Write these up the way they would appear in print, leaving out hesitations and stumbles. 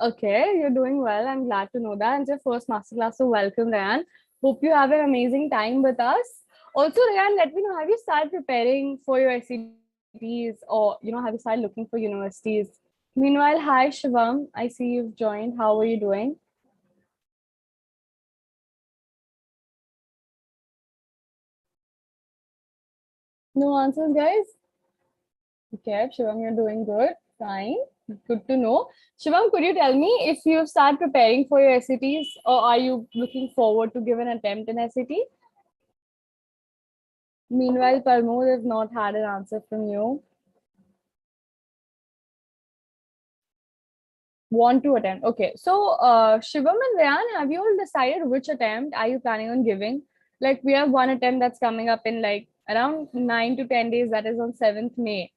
Okay, you're doing well. I'm glad to know that. And it's your first masterclass, so welcome, Ryan. Hope you have an amazing time with us. Also, Ryan, let me know, have you started preparing for your SATs or, have you started looking for universities? Meanwhile, hi, Shivam. I see you've joined. How are you doing? No answers, guys? Okay, Shivam, you're doing good. Fine. Good to know. Shivam, could you tell me if you start preparing for your SATs or are you looking forward to give an attempt in SAT? Meanwhile, Parmod has not had an answer from you. Want to attempt. Okay. So, Shivam and Ryan, have you all decided which attempt are you planning on giving? Like, we have one attempt that's coming up in like around 9 to 10 days, that is on 7th May.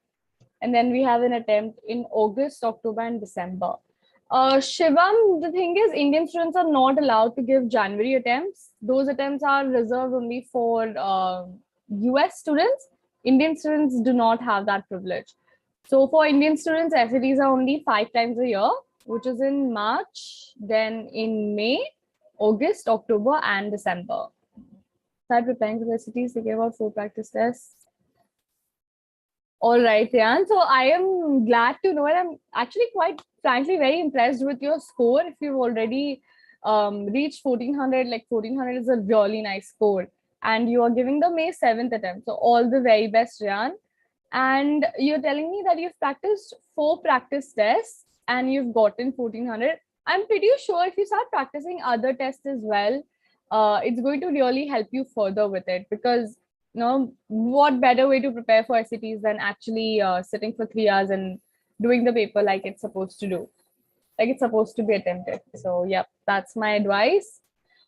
And then we have an attempt in August, October, and December. Shivam, the thing is, Indian students are not allowed to give January attempts. Those attempts are reserved only for US students. Indian students do not have that privilege. So for Indian students, SATs are only 5 times a year, which is in March, then in May, August, October, and December. Start preparing for the SATs, take about 4 practice tests. All right, Yan. So I am glad to know, and I'm actually quite frankly very impressed with your score. If you've already reached 1400, like 1400 is a really nice score. And you are giving the May 7th attempt. So all the very best, Ryan. And you're telling me that you've practiced 4 practice tests and you've gotten 1400. I'm pretty sure if you start practicing other tests as well, it's going to really help you further with it because what better way to prepare for SATs than actually sitting for 3 hours and doing the paper like it's supposed to do, like it's supposed to be attempted. So, yeah, that's my advice.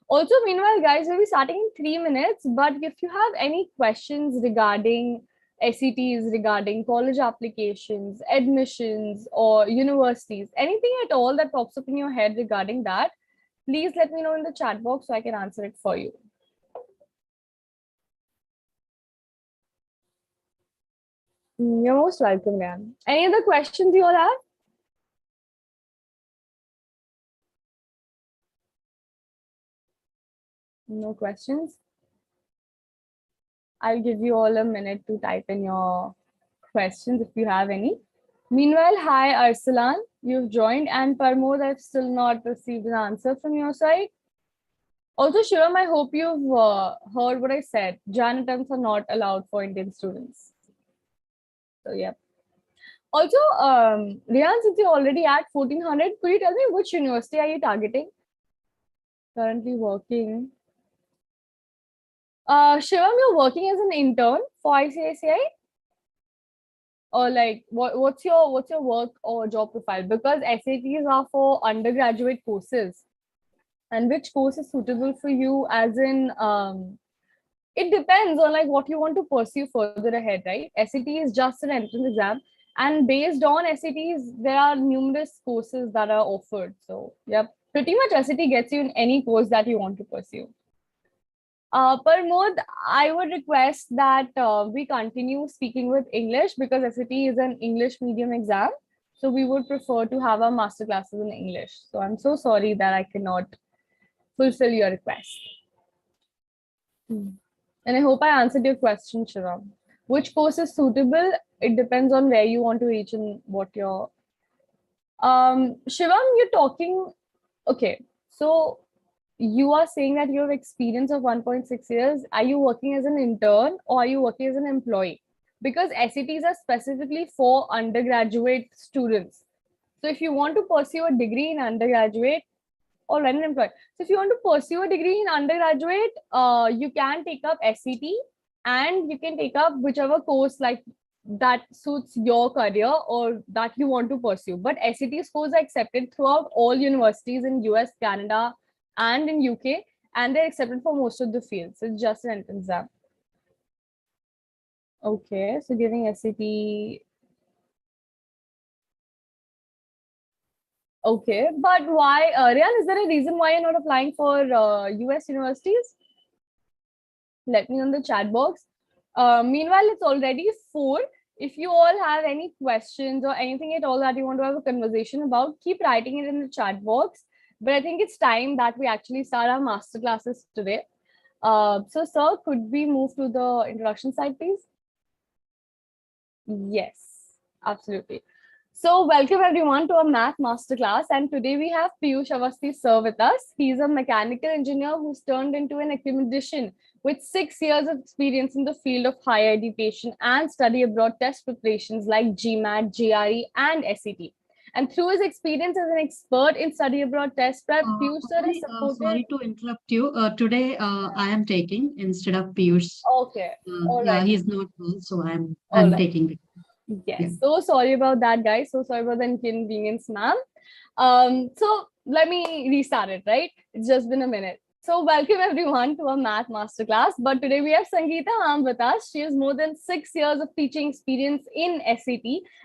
Also, meanwhile, guys, we'll be starting in 3 minutes. But if you have any questions regarding SATs, regarding college applications, admissions, or universities, anything at all that pops up in your head regarding that, please let me know in the chat box so I can answer it for you. You're most welcome, ma'am. Any other questions you all have? No questions? I'll give you all a minute to type in your questions if you have any. Meanwhile, hi Arsalan, you've joined, and Parmod, I've still not received an answer from your side. Also, Shivam, I hope you've heard what I said. Jan attempts are not allowed for Indian students. So, yeah. Also, Rian, since you're already at 1400, could you tell me which university are you targeting? Currently working. Shivam, you're working as an intern for ICICI? Or like what's your work or job profile? Because SATs are for undergraduate courses, and which course is suitable for you? As in, it depends on like what you want to pursue further ahead, right? SAT is just an entrance exam, and based on SATs, there are numerous courses that are offered. So yeah, pretty much SAT gets you in any course that you want to pursue. Parmod, I would request that we continue speaking with English because SAT is an English medium exam. So we would prefer to have our master classes in English. So I'm so sorry that I cannot fulfill your request. And I hope I answered your question, Shivam. Which course is suitable? It depends on where you want to reach and what your Shivam, you're talking. Okay, so you are saying that you have experience of 1.6 years. Are you working as an intern or are you working as an employee? Because SATs are specifically for undergraduate students. So if you want to pursue a degree in undergraduate or an employee, so if you want to pursue a degree in undergraduate, you can take up SCT and you can take up whichever course like that suits your career or that you want to pursue. But SAT scores are accepted throughout all universities in US, Canada, and in UK, and they're accepted for most of the fields. It's just an entrance exam. Okay, so giving SAT. Okay, but why, Rian, is there a reason why you're not applying for US universities? Let me know in the chat box. Meanwhile, it's already 4. If you all have any questions or anything at all that you want to have a conversation about, keep writing it in the chat box. But I think it's time that we actually start our master classes today. So, sir, could we move to the introduction side, please? Yes, absolutely. So, welcome everyone to our math masterclass. And today we have Piyush Avasthi sir with us. He's a mechanical engineer who's turned into an academician with 6 years of experience in the field of higher education and study abroad test preparations like GMAT, GRE, and SET. And through his experience as an expert in study abroad test prep, Piyush sir has supported. Sorry to interrupt you. Today, I am taking instead of Piyush. Okay. All Yeah, right. he's not well, so I'm All right. taking it. Yes. Yeah. So sorry about that, guys. So sorry about the inconvenience, ma'am. So let me restart it, right? It's just been a minute. So welcome everyone to our math masterclass. But today we have Sangeeta Ham with us. She has more than 6 years of teaching experience in SET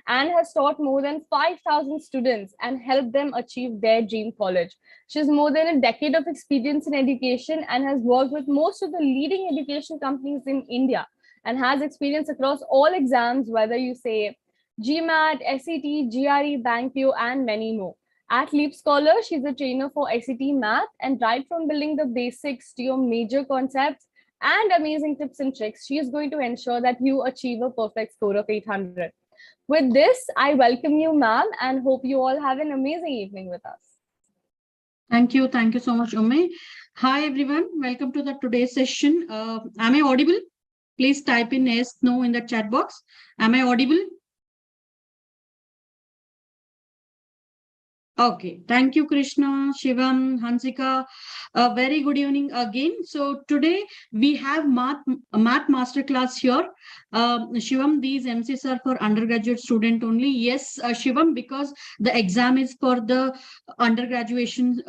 and has taught more than 5,000 students and helped them achieve their dream college. She has more than a decade of experience in education and has worked with most of the leading education companies in India and has experience across all exams, whether you say GMAT, SET, GRE, BankPO, and many more. At Leap Scholar, she's a trainer for SET Math, and right from building the basics to your major concepts and amazing tips and tricks, she is going to ensure that you achieve a perfect score of 800. With this, I welcome you, ma'am, and hope you all have an amazing evening with us. Thank you. Thank you so much, Ume. Hi, everyone. Welcome to the today's session. Am I audible? Please type in yes, no in the chat box. Am I audible? Okay, thank you, Krishna, Shivam, Hansika. A very good evening again. So today we have math masterclass here. Shivam, these MCs are for undergraduate student only. Yes, Shivam, because the exam is for the undergraduation,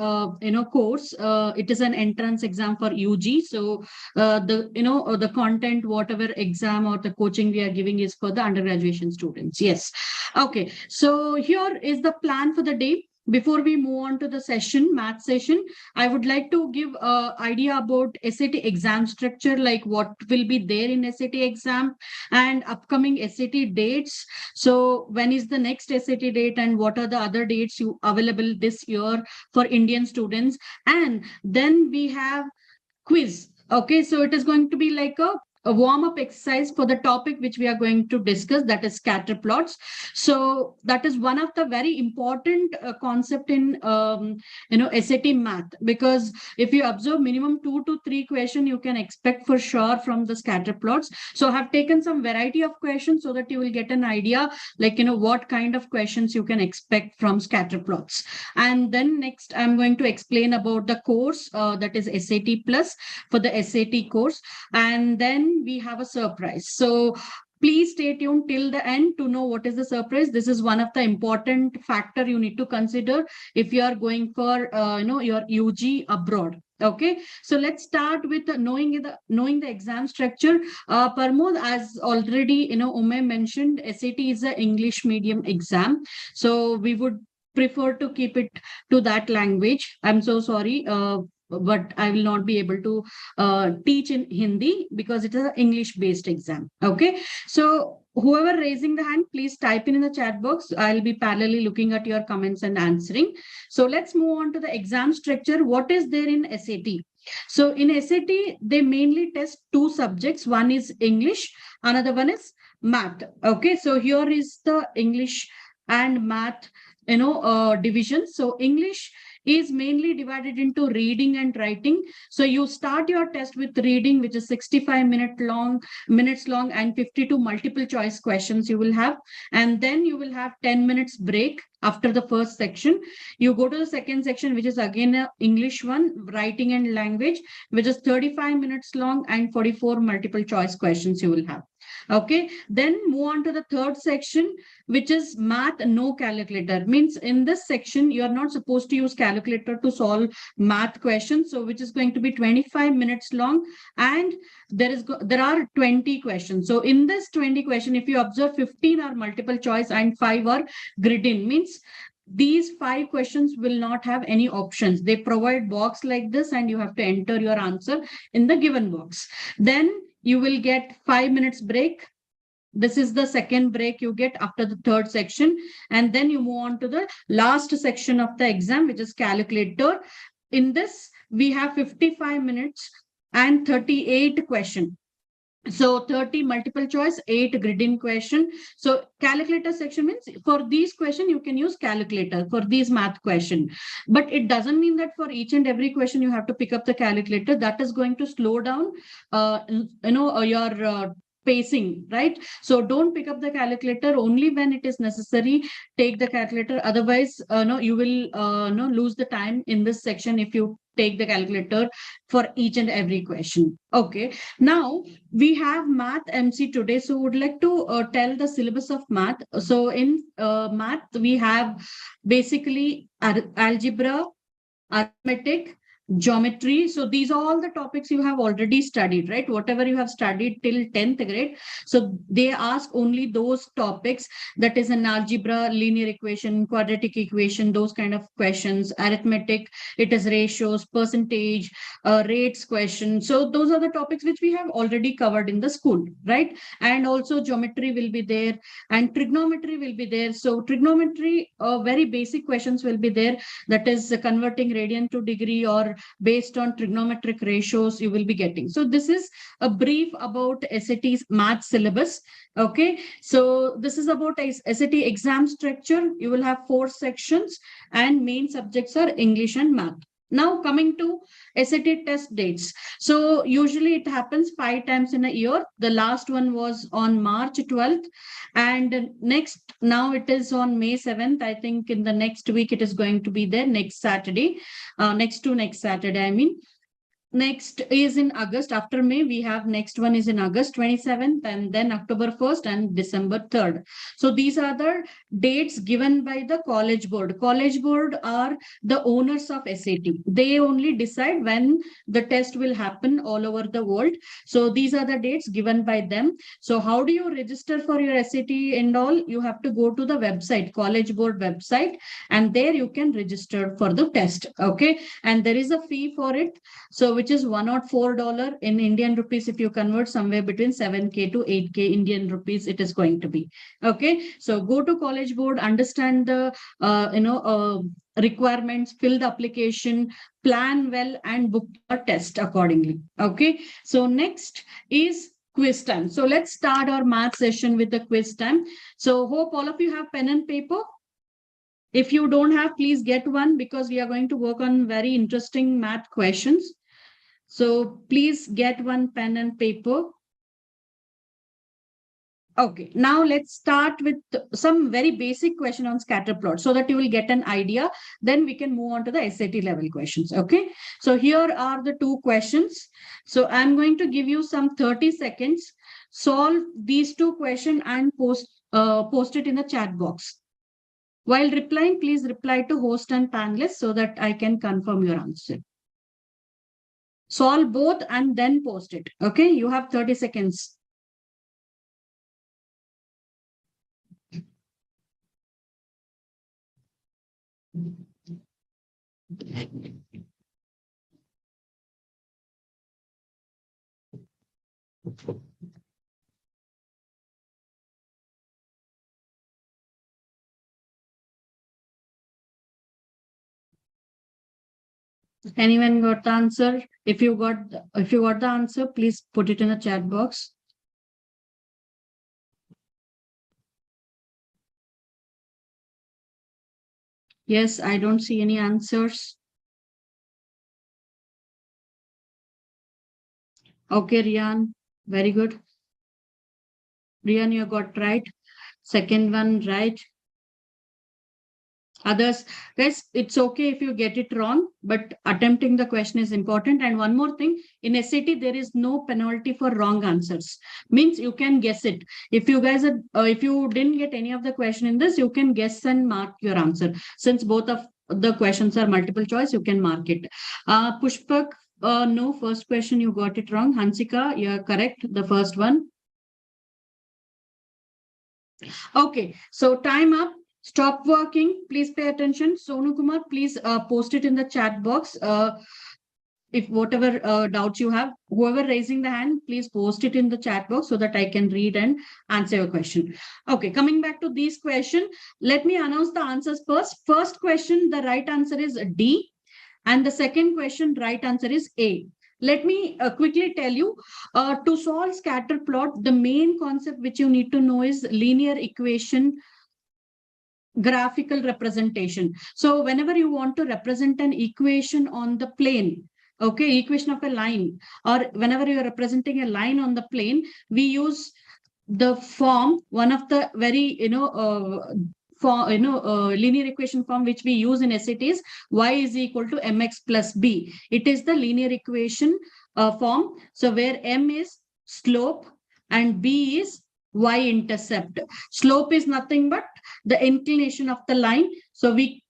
course. It is an entrance exam for UG. So the content, whatever exam or the coaching we are giving is for the undergraduation students. Yes. Okay. So here is the plan for the day. Before we move on to the math session, I would like to give an idea about SAT exam structure, like what will be there in SAT exam and upcoming SAT dates. So when is the next SAT date and what are the other dates available this year for Indian students? And then we have quiz. Okay, so it is going to be like a warm-up exercise for the topic which we are going to discuss, that is scatter plots. So that is one of the very important concept in SAT math, because if you observe minimum 2 to 3 questions you can expect for sure from the scatter plots. So I have taken some variety of questions so that you will get an idea like what kind of questions you can expect from scatter plots. And then next I'm going to explain about the course that is SAT plus for the SAT course, and then we have a surprise. So please stay tuned till the end to know what is the surprise. This is one of the important factor you need to consider if you are going for your UG abroad. Okay, so let's start with knowing the exam structure. Parmod, as already Ume mentioned, SAT is an English medium exam, so we would prefer to keep it to that language. I'm so sorry. But I will not be able to teach in Hindi because it is an English-based exam. Okay, so whoever raising the hand, please type in the chat box. I'll be parallelly looking at your comments and answering. So let's move on to the exam structure. What is there in SAT? So in SAT, they mainly test 2 subjects. One is English, another one is math. Okay, so here is the English and math division. So English is mainly divided into reading and writing. So you start your test with reading, which is 65 minutes long and 52 multiple choice questions you will have. And then you will have 10 minutes break after the first section. You go to the second section, which is again an English one, writing and language, which is 35 minutes long and 44 multiple choice questions you will have. Okay, then move on to the third section, which is math no calculator. Means in this section you are not supposed to use calculator to solve math questions, so which is going to be 25 minutes long, and there are 20 questions. So in this 20 question, if you observe, 15 are multiple choice and 5 are grid-in. Means these 5 questions will not have any options. They provide box like this and you have to enter your answer in the given box. Then you will get 5 minutes break. This is the second break you get after the third section. And then you move on to the last section of the exam, which is calculator. In this, we have 55 minutes and 38 questions. So 30 multiple choice, 8 grid-in question. So calculator section means for these question, you can use calculator for these math question. But it doesn't mean that for each and every question, you have to pick up the calculator. That is going to slow down, your pacing, right? So don't pick up the calculator only when it is necessary. Take the calculator. Otherwise, no, you will lose the time in this section if you take the calculator for each and every question. Okay. Now we have math MC today. So would like to tell the syllabus of math. So in math, we have basically algebra, arithmetic, geometry. So these are all the topics you have already studied, right? Whatever you have studied till 10th grade. So they ask only those topics, that is an algebra, linear equation, quadratic equation, those kind of questions. Arithmetic, it is ratios, percentage, rates question. So those are the topics which we have already covered in the school, right? And also geometry will be there and trigonometry will be there. So trigonometry, very basic questions will be there. That is converting radian to degree or based on trigonometric ratios you will be getting. So this is a brief about SAT's math syllabus. Okay, so this is about SAT exam structure. You will have 4 sections and main subjects are English and math. Now coming to SAT test dates. So usually it happens 5 times in a year. The last one was on March 12th. And next, now it is on May 7th. I think in the next week, it is going to be there next Saturday. Next Saturday, I mean. Next is in August. After May, we have next one is in August 27th and then October 1st and December 3rd. So these are the dates given by the College Board. College Board are the owners of SAT. They only decide when the test will happen all over the world. So these are the dates given by them. So how do you register for your SAT and all? You have to go to the website, College Board website, and there you can register for the test. Okay. And there is a fee for it. So which is $104 in Indian rupees. If you convert somewhere between 7K to 8K Indian rupees, it is going to be. Okay. So go to College Board, understand the, requirements, fill the application, plan well and book your test accordingly. Okay. So next is quiz time. So let's start our math session with the quiz time. So hope all of you have pen and paper. If you don't have, please get one because we are going to work on very interesting math questions. So please get one pen and paper. Okay, now let's start with some very basic question on scatter plot so that you will get an idea. Then we can move on to the SAT level questions. Okay, so here are the 2 questions. So I'm going to give you some 30 seconds. Solve these 2 questions and post it in the chat box. While replying, please reply to host and panelists so that I can confirm your answer. Solve both and then post it. Okay, you have 30 seconds. Anyone got the answer? If you got the answer, please put it in the chat box. Yes, I don't see any answers. Okay, Rian, very good. Rian, you got right. Second one, right. Others, guys, it's okay if you get it wrong, but attempting the question is important. And one more thing, in SAT, there is no penalty for wrong answers. Means you can guess it. If you guys are, if you didn't get any of the question in this, you can guess and mark your answer. Since both of the questions are multiple choice, you can mark it. Pushpak, no, first question you got it wrong. Hansika, you're correct, the first one. Okay, so time up. Stop working. Please pay attention. Sonu Kumar, please post it in the chat box. if whatever doubts you have, whoever raising the hand, please post it in the chat box so that I can read and answer your question. Okay, coming back to these questions, let me announce the answers first. First question, the right answer is D. And the second question, right answer is A. Let me quickly tell you, to solve scatter plot, the main concept which you need to know is linear equation graphical representation. So whenever you want to represent an equation on the plane, okay, equation of a line, or whenever you are representing a line on the plane, we use the form, one of the very, linear equation form which we use in SAT is y is equal to mx plus b. It is the linear equation form. So where m is slope and b is y-intercept. Slope is nothing but the inclination of the line. So we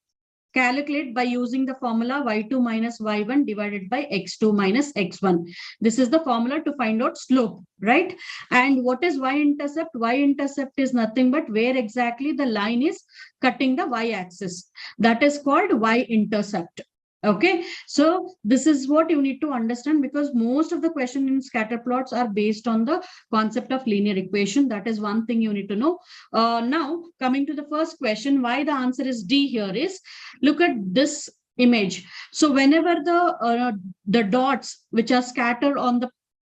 calculate by using the formula y2 minus y1 divided by x2 minus x1. This is the formula to find out slope, right? And what is y-intercept? Y-intercept is nothing but where exactly the line is cutting the y-axis. That is called y-intercept. Okay, so this is what you need to understand, because most of the question in scatter plots are based on the concept of linear equation. That is one thing you need to know. Now, coming to the first question, why the answer is D here is, look at this image. So whenever the dots which are scattered on the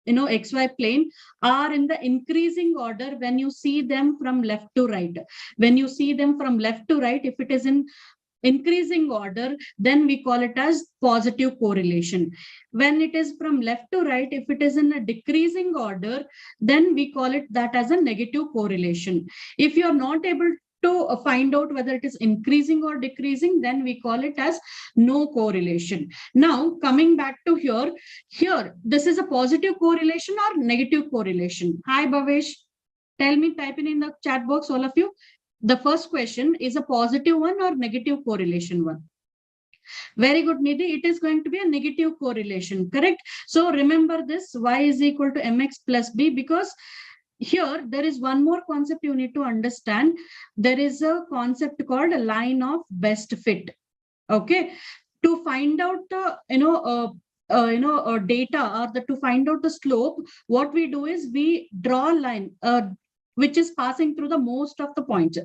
xy plane are in the increasing order, when you see them from left to right, when you see them from left to right, if it is in increasing order, then we call it as positive correlation. When it is from left to right, if it is in a decreasing order, then we call it that as a negative correlation. If you are not able to find out whether it is increasing or decreasing, then we call it as no correlation. Now, coming back to here, this is a positive correlation or negative correlation? Hi, Bhavesh. Tell me, type in the chat box, all of you. The first question is a positive one or negative correlation one? Very good, Nidhi. It is going to be a negative correlation, correct? So remember this, y is equal to mx plus b, because here there is one more concept you need to understand. There is a concept called a line of best fit. Okay, to find out the data, or to find out the slope, what we do is we draw a line which is passing through the most of the points.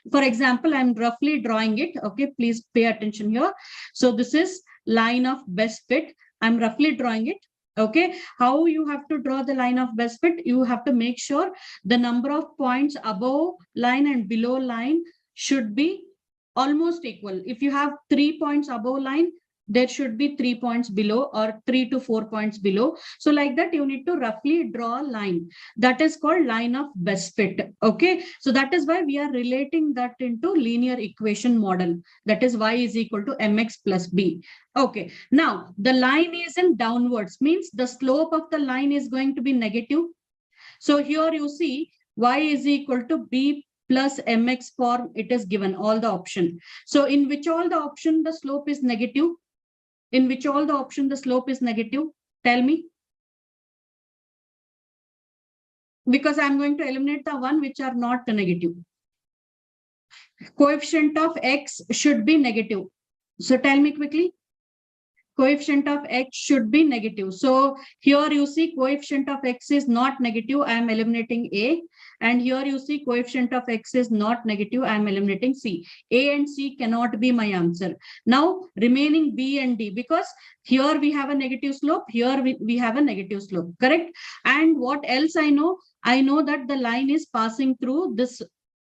For example, I'm roughly drawing it. Okay, please pay attention here. So this is line of best fit. I'm roughly drawing it. Okay, how you have to draw the line of best fit? You have to make sure the number of points above line and below line should be almost equal. If you have 3 points above line, there should be 3 points below, or 3 to 4 points below. So like that, you need to roughly draw a line. That is called line of best fit. Okay, so that is why we are relating that into linear equation model. That is y is equal to mx plus b. Okay, now the line is in downwards, means the slope of the line is going to be negative. So here you see y is equal to b plus mx form, it is given all the option. So in which all the option the slope is negative? In which all the option the slope is negative? Tell me. Because I'm going to eliminate the one which are not negative. Coefficient of x should be negative. So tell me quickly. Coefficient of x should be negative. So here you see coefficient of x is not negative. I am eliminating A. And here you see coefficient of x is not negative. I am eliminating C. A and C cannot be my answer. Now remaining B and D, because here we have a negative slope. Here we have a negative slope. Correct? And what else I know? I know that the line is passing through this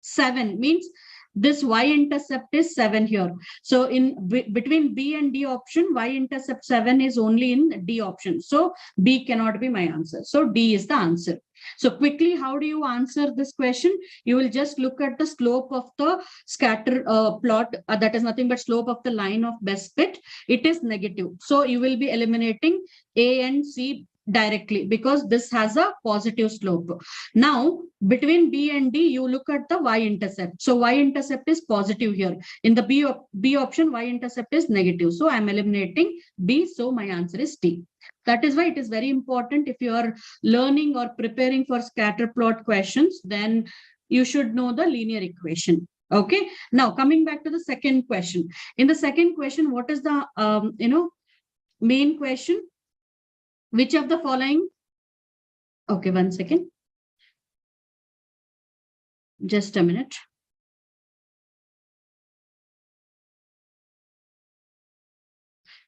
7, means this y-intercept is 7 here. So in between B and D option, y-intercept 7 is only in D option. So B cannot be my answer. So D is the answer. So quickly, how do you answer this question? You will just look at the slope of the scatter plot. That is nothing but slope of the line of best fit. It is negative. So you will be eliminating A and C directly, because this has a positive slope. Now, between B and D, you look at the y-intercept. So y-intercept is positive here. In the B option, y-intercept is negative. So I'm eliminating B. So my answer is D. That is why it is very important, if you are learning or preparing for scatter plot questions, then you should know the linear equation. Okay. Now, coming back to the second question. In the second question, what is the main question? Which of the following? Okay, 1 second. Just a minute.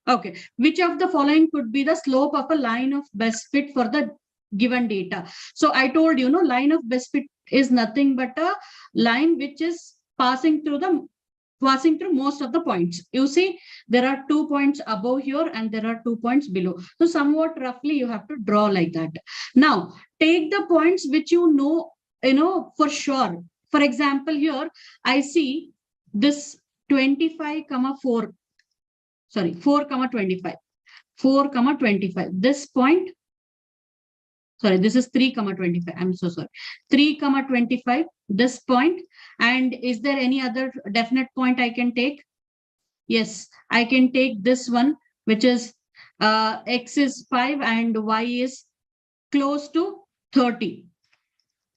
Okay, which of the following could be the slope of a line of best fit for the given data? So I told you, line of best fit is nothing but a line which is passing through most of the points. You see, there are 2 points above here and there are 2 points below. So somewhat roughly you have to draw like that. Now, take the points which you know for sure. For example, here I see this 25, 4. Sorry, 4, 25. 4, 25. This point, sorry, this is 3, 25. I'm so sorry. 3, 25, this point. And is there any other definite point I can take? Yes, I can take this one, which is x is 5 and y is close to 30.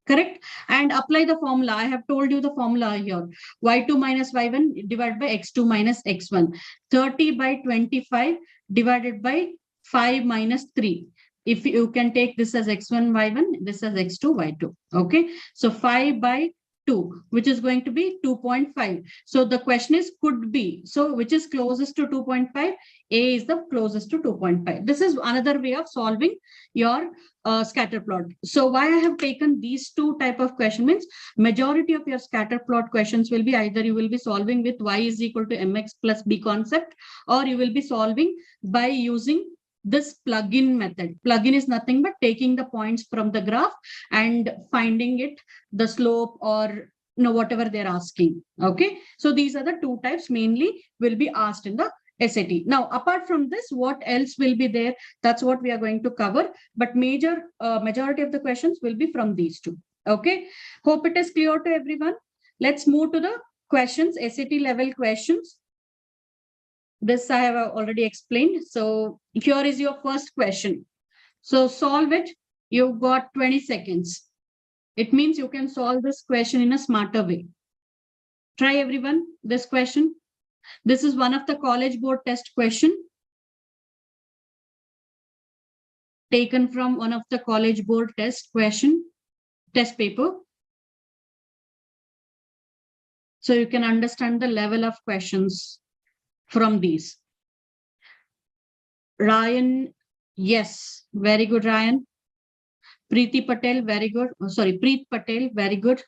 Correct? And apply the formula. I have told you the formula here. Y2 minus y1 divided by x2 minus x1. 30 by 25 divided by 5 minus 3. If you can take this as x1, y1, this as x2, y2. Okay. So 5 by 2, which is going to be 2.5. So the question is could be. So which is closest to 2.5? A is the closest to 2.5. This is another way of solving your scatter plot. So why I have taken these two type of question means majority of your scatter plot questions will be either you will be solving with y is equal to mx plus b concept, or you will be solving by using this plug-in method. Plug-in is nothing but taking the points from the graph and finding it, the slope or whatever they're asking. Okay. So these are the two types mainly will be asked in the SAT. Now, apart from this, what else will be there? That's what we are going to cover. But majority of the questions will be from these two. Okay. Hope it is clear to everyone. Let's move to the questions, SAT level questions. This I have already explained. So here is your first question. So solve it. You've got 20 seconds. It means you can solve this question in a smarter way. Try everyone this question. This is one of the college board test question taken from one of the college board test paper. So you can understand the level of questions from these. Ryan, yes, very good, Ryan. Preeti Patel, very good. Oh, sorry, Preet Patel, very good.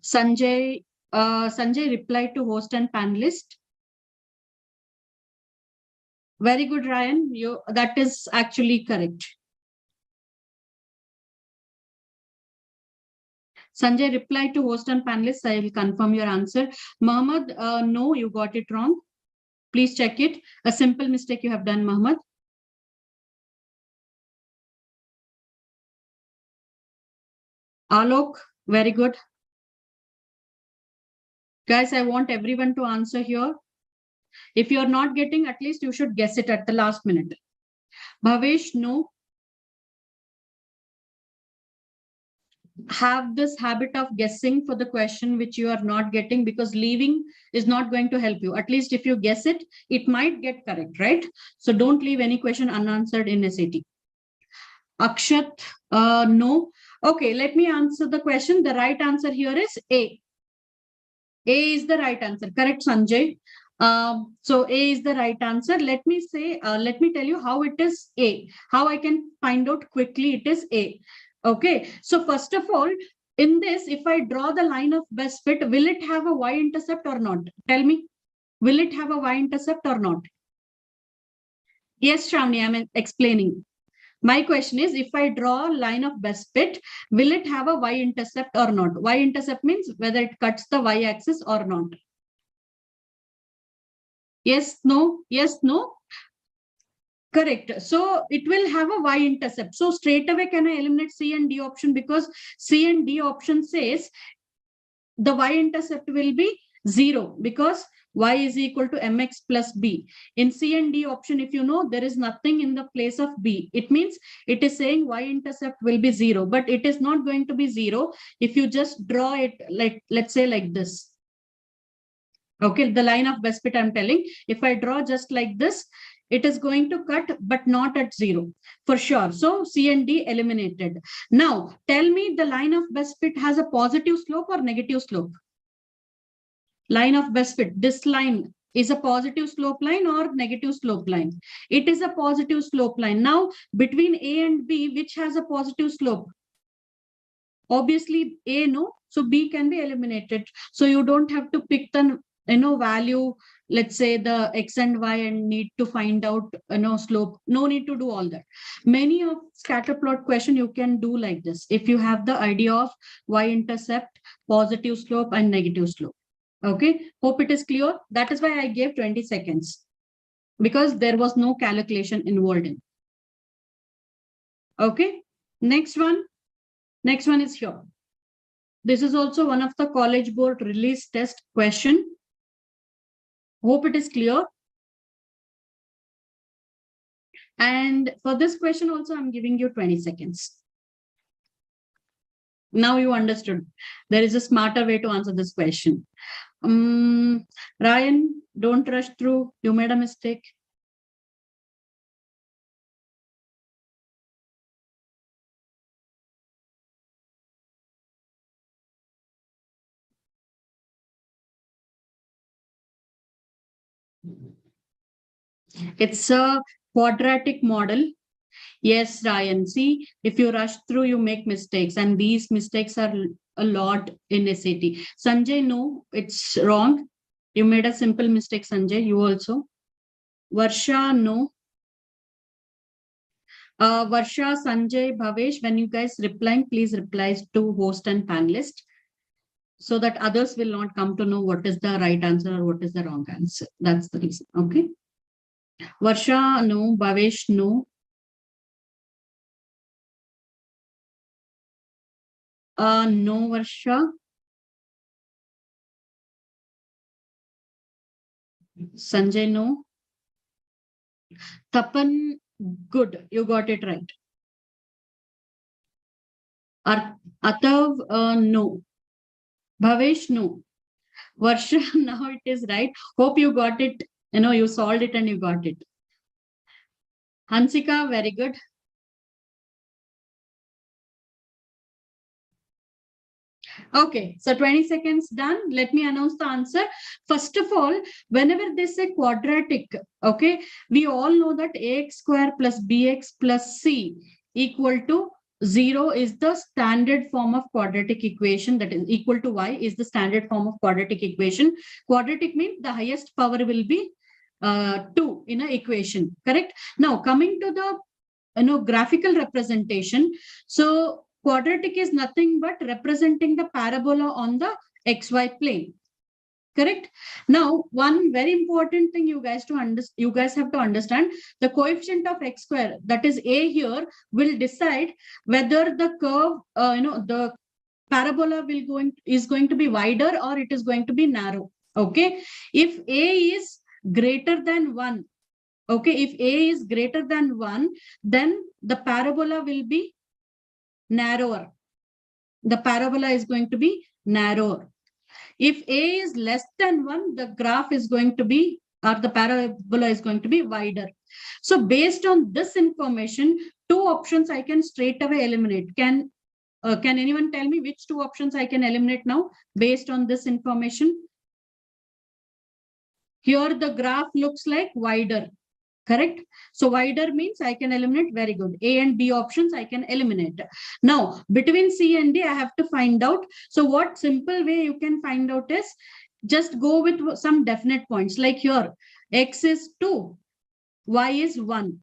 Sanjay replied to host and panelist. Very good, Ryan. That is actually correct. Sanjay replied to host and panelists. I will confirm your answer. Mohammed, no, you got it wrong. Please check it. A simple mistake you have done, Mohammed. Alok, very good. Guys, I want everyone to answer here. If you're not getting, at least you should guess it at the last minute. Bhavesh, no. Have this habit of guessing for the question which you are not getting, because leaving is not going to help you. At least if you guess it, it might get correct, right? So don't leave any question unanswered in SAT. Akshat, no. Okay, let me answer the question. The right answer here is A. A is the right answer. Correct, Sanjay. So A is the right answer. Let me tell you how it is A. How I can find out quickly it is A. Okay, so first of all, in this, if I draw the line of best fit, will it have a y-intercept or not? Tell me, will it have a y-intercept or not? Yes, Shravani, I'm explaining. My question is, if I draw a line of best fit, will it have a y-intercept or not? Y-intercept means whether it cuts the y-axis or not. Yes, no, yes, no. Correct. So it will have a y-intercept. So straight away, can I eliminate C and D option? Because C and D option says the y-intercept will be 0, because y is equal to mx plus b. In C and D option, if you know, there is nothing in the place of b. It means it is saying y-intercept will be 0, but it is not going to be 0 if you just draw it like, let's say like this. Okay, the line of best fit I'm telling, if I draw just like this, it is going to cut, but not at 0 for sure. So C and D eliminated. Now tell me, the line of best fit has a positive slope or negative slope? Line of best fit, this line is a positive slope line or negative slope line? It is a positive slope line. Now between A and B, which has a positive slope? Obviously A, no, so B can be eliminated. So you don't have to pick the value, let's say the x and y, and need to find out slope. No need to do all that. Many of scatter plot question you can do like this if you have the idea of y-intercept, positive slope and negative slope. Okay, hope it is clear. That is why I gave 20 seconds, because there was no calculation involved in. Okay, next one is here. This is also one of the college board release test question. Hope it is clear. And for this question also, I'm giving you 20 seconds. Now you understood. There is a smarter way to answer this question. Ryan, don't rush through. You made a mistake. It's a quadratic model. Yes, Ryan. See, if you rush through, you make mistakes, and these mistakes are a lot in SAT. Sanjay, no, it's wrong. You made a simple mistake, Sanjay. You also. Varsha, no. Varsha, Sanjay, Bhavesh, when you guys replying, please reply to host and panelist, so that others will not come to know what is the right answer or what is the wrong answer. That's the reason. Okay. Varsha, no. Bhavesh, no. No, Varsha. Sanjay, no. Tapan, good. You got it right. Atav, no. Bhavesh, no. Varsha, now it is right. Hope you got it. You solved it and you got it. Hansika, very good. Okay, so 20 seconds done. Let me announce the answer. First of all, whenever they say quadratic, okay, we all know that ax square plus bx plus c equal to 0 is the standard form of quadratic equation, that is equal to y is the standard form of quadratic equation. Quadratic means the highest power will be 2 in an equation, correct? Now coming to the graphical representation. So quadratic is nothing but representing the parabola on the xy plane, correct? Now one very important thing you guys have to understand, the coefficient of x square, that is a here, will decide whether the curve the parabola is going to be wider or it is going to be narrow. Okay, if a is greater than 1, okay, if a is greater than 1, then the parabola will be narrower. The parabola is going to be narrower. If a is less than 1, the graph is going to be, or the parabola is going to be wider. So based on this information, 2 options I can straight away eliminate. Can anyone tell me which 2 options I can eliminate now based on this information? Here the graph looks like wider, correct? So wider means I can eliminate. Very good. A and B options I can eliminate. Now between C and D I have to find out. So what simple way you can find out is just go with some definite points, like here x is 2, y is 1,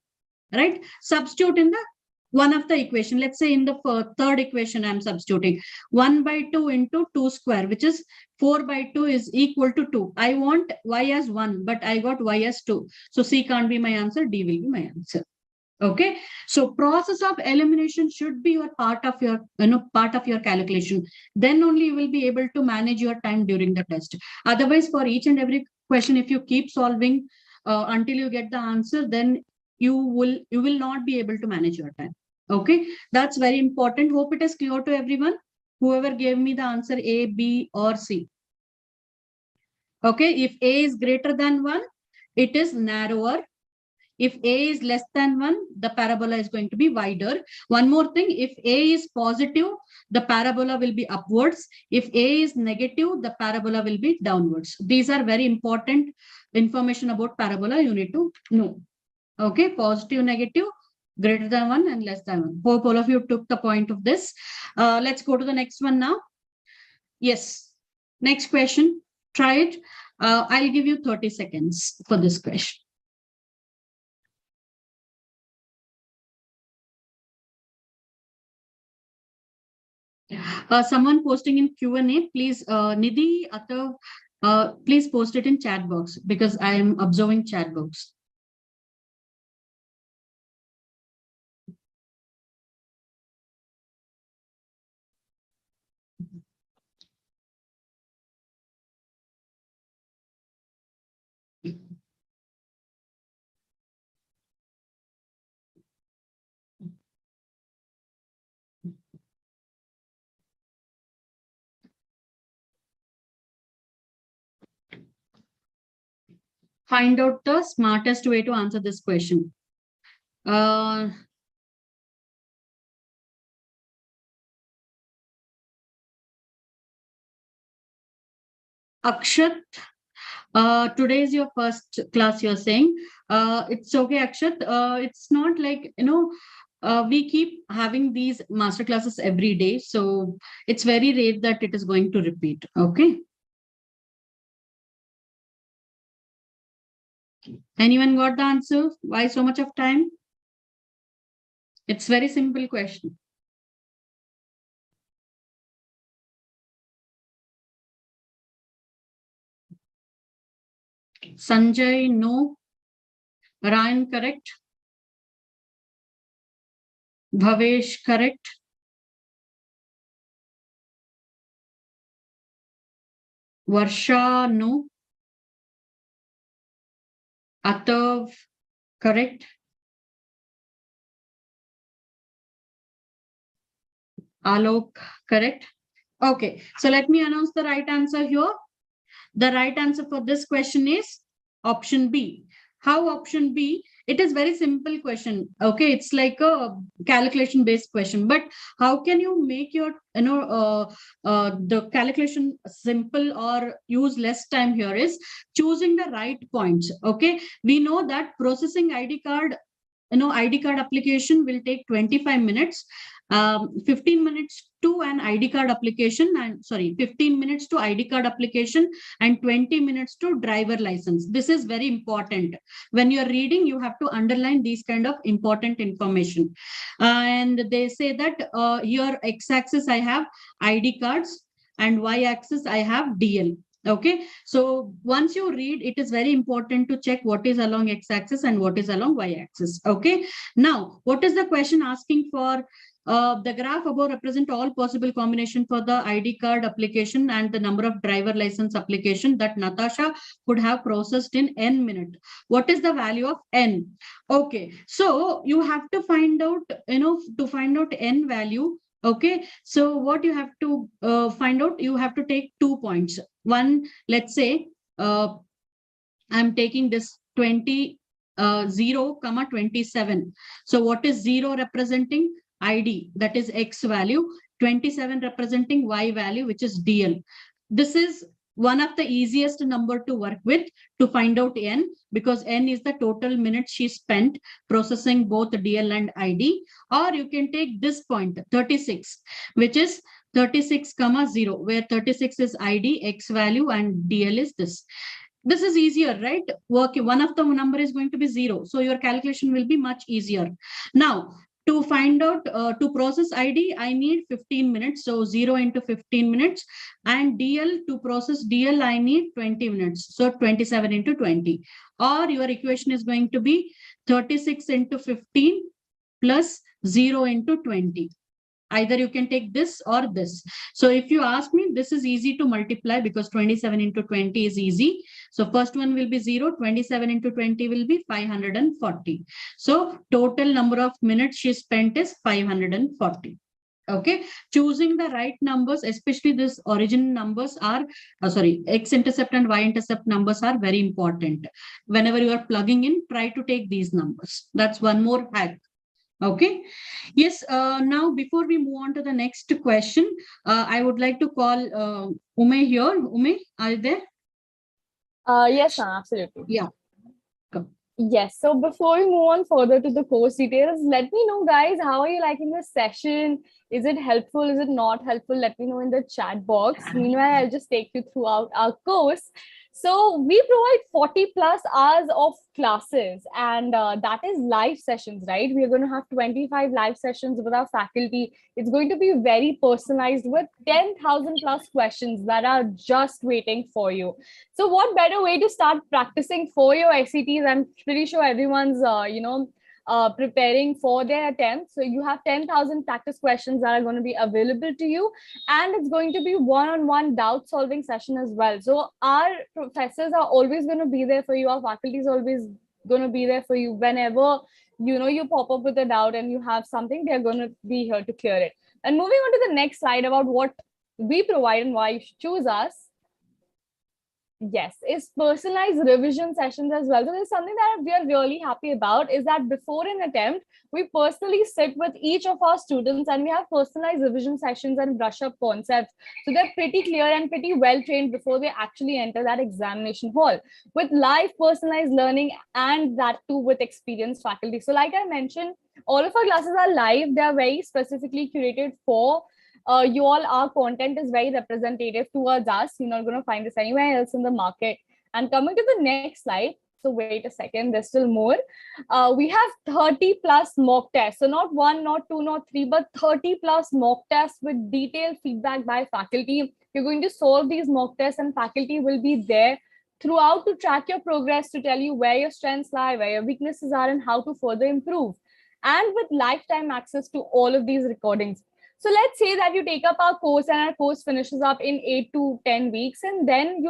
right? Substitute in the one of the equation. Let's say in the third equation I'm substituting 1 by 2 into 2 square, which is 4 by 2 is equal to 2. I want y as 1, but I got y as 2. So C can't be my answer, D will be my answer. Okay, so process of elimination should be your part of your part of your calculation. Then only you will be able to manage your time during the test. Otherwise, for each and every question, if you keep solving until you get the answer, then you will not be able to manage your time. Okay, that's very important. Hope it is clear to everyone. Whoever gave me the answer A, B, or C. Okay, if A is greater than 1, it is narrower. If A is less than 1, the parabola is going to be wider. One more thing, if A is positive, the parabola will be upwards. If A is negative, the parabola will be downwards. These are very important information about parabola you need to know. Okay, positive, negative, greater than 1 and less than 1. Hope all of you took the point of this. Let's go to the next one now. Yes, next question. Try it. I'll give you 30 seconds for this question. Someone posting in Q&A, please, Nidhi, please post it in chat box because I am observing chat box. Find out the smartest way to answer this question. Akshat, today is your first class, you're saying. It's okay, Akshat. It's not like, we keep having these master classes every day. So it's very rare that it is going to repeat. Okay. Anyone got the answer? Why so much of time? It's very simple question. Sanjay, no. Ryan, correct. Bhavesh, correct. Varsha, no. Atav, correct. Alok, correct. Okay, so let me announce the right answer here. The right answer for this question is option B. How option B? It is very simple question. Okay, it's like a calculation based question. But how can you make your the calculation simple or use less time here is choosing the right points. Okay, we know that processing ID card ID card application will take 25 minutes, 15 minutes to an ID card application, and 15 minutes to ID card application and 20 minutes to driver license. This is very important. When you're reading, you have to underline these kind of important information. And they say that here x-axis I have ID cards and y-axis I have DL. Okay, so once you read, it is very important to check what is along x-axis and what is along y-axis. Okay, now what is the question asking for? The graph above represent all possible combination for the ID card application and the number of driver license application that Natasha could have processed in n minute. What is the value of n? Okay, so you have to find out, to find out n value. Okay, so what you have to find out, you have to take 2 points. One, let's say I'm taking this 20, 0, 27. So what is 0 representing? ID, that is X value, 27 representing Y value, which is DL. This is one of the easiest number to work with to find out N, because N is the total minutes she spent processing both DL and ID. Or you can take this point, 36, which is 36, 0, where 36 is ID, X value, and DL is this. This is easier, right? One of the number is going to be 0. So your calculation will be much easier. Now, to find out, to process ID, I need 15 minutes. So 0 into 15 minutes. And DL, to process DL, I need 20 minutes. So 27 into 20. Or your equation is going to be 36 into 15 plus 0 into 20. Either you can take this or this. So if you ask me, this is easy to multiply because 27 into 20 is easy. So first one will be 0, 27 into 20 will be 540. So total number of minutes she spent is 540. Okay, choosing the right numbers, especially this origin numbers are, sorry, x-intercept and y-intercept numbers are very important. Whenever you are plugging in, try to take these numbers. That's one more hack. Okay. Yes. Now, before we move on to the next question, I would like to call Ume here. Ume, are you there? Yes, ma'am, absolutely. Yeah. Come. Yes. So before we move on further to the course details, let me know, guys, how are you liking this session? Is it helpful? Is it not helpful? Let me know in the chat box. Meanwhile, I'll just take you throughout our course. So we provide 40 plus hours of classes, and that is live sessions, right? We're going to have 25 live sessions with our faculty. It's going to be very personalized with 10,000 plus questions that are just waiting for you. So what better way to start practicing for your SATs? I'm pretty sure everyone's, preparing for their attempt. So you have 10,000 practice questions that are going to be available to you. And it's going to be one-on-one doubt solving session as well. So our professors are always going to be there for you. Our faculty is always going to be there for you. Whenever, you pop up with a doubt and you have something, they're going to be here to clear it. And moving on to the next slide about what we provide and why you should choose us. Yes, is personalized revision sessions as well. So there's something that we are really happy about is that before an attempt, we personally sit with each of our students and we have personalized revision sessions and brush up concepts. So they're pretty clear and pretty well trained before they actually enter that examination hall with live personalized learning, and that too with experienced faculty. So like I mentioned, all of our classes are live. They are very specifically curated for you all. Our content is very representative towards us. You're not going to find this anywhere else in the market. And coming to the next slide, so wait a second, there's still more. We have 30 plus mock tests. So not one, not two, not three, but 30 plus mock tests with detailed feedback by faculty. You're going to solve these mock tests and faculty will be there throughout to track your progress, to tell you where your strengths lie, where your weaknesses are, and how to further improve. And with lifetime access to all of these recordings. So let's say that you take up our course and our course finishes up in 8 to 10 weeks, and then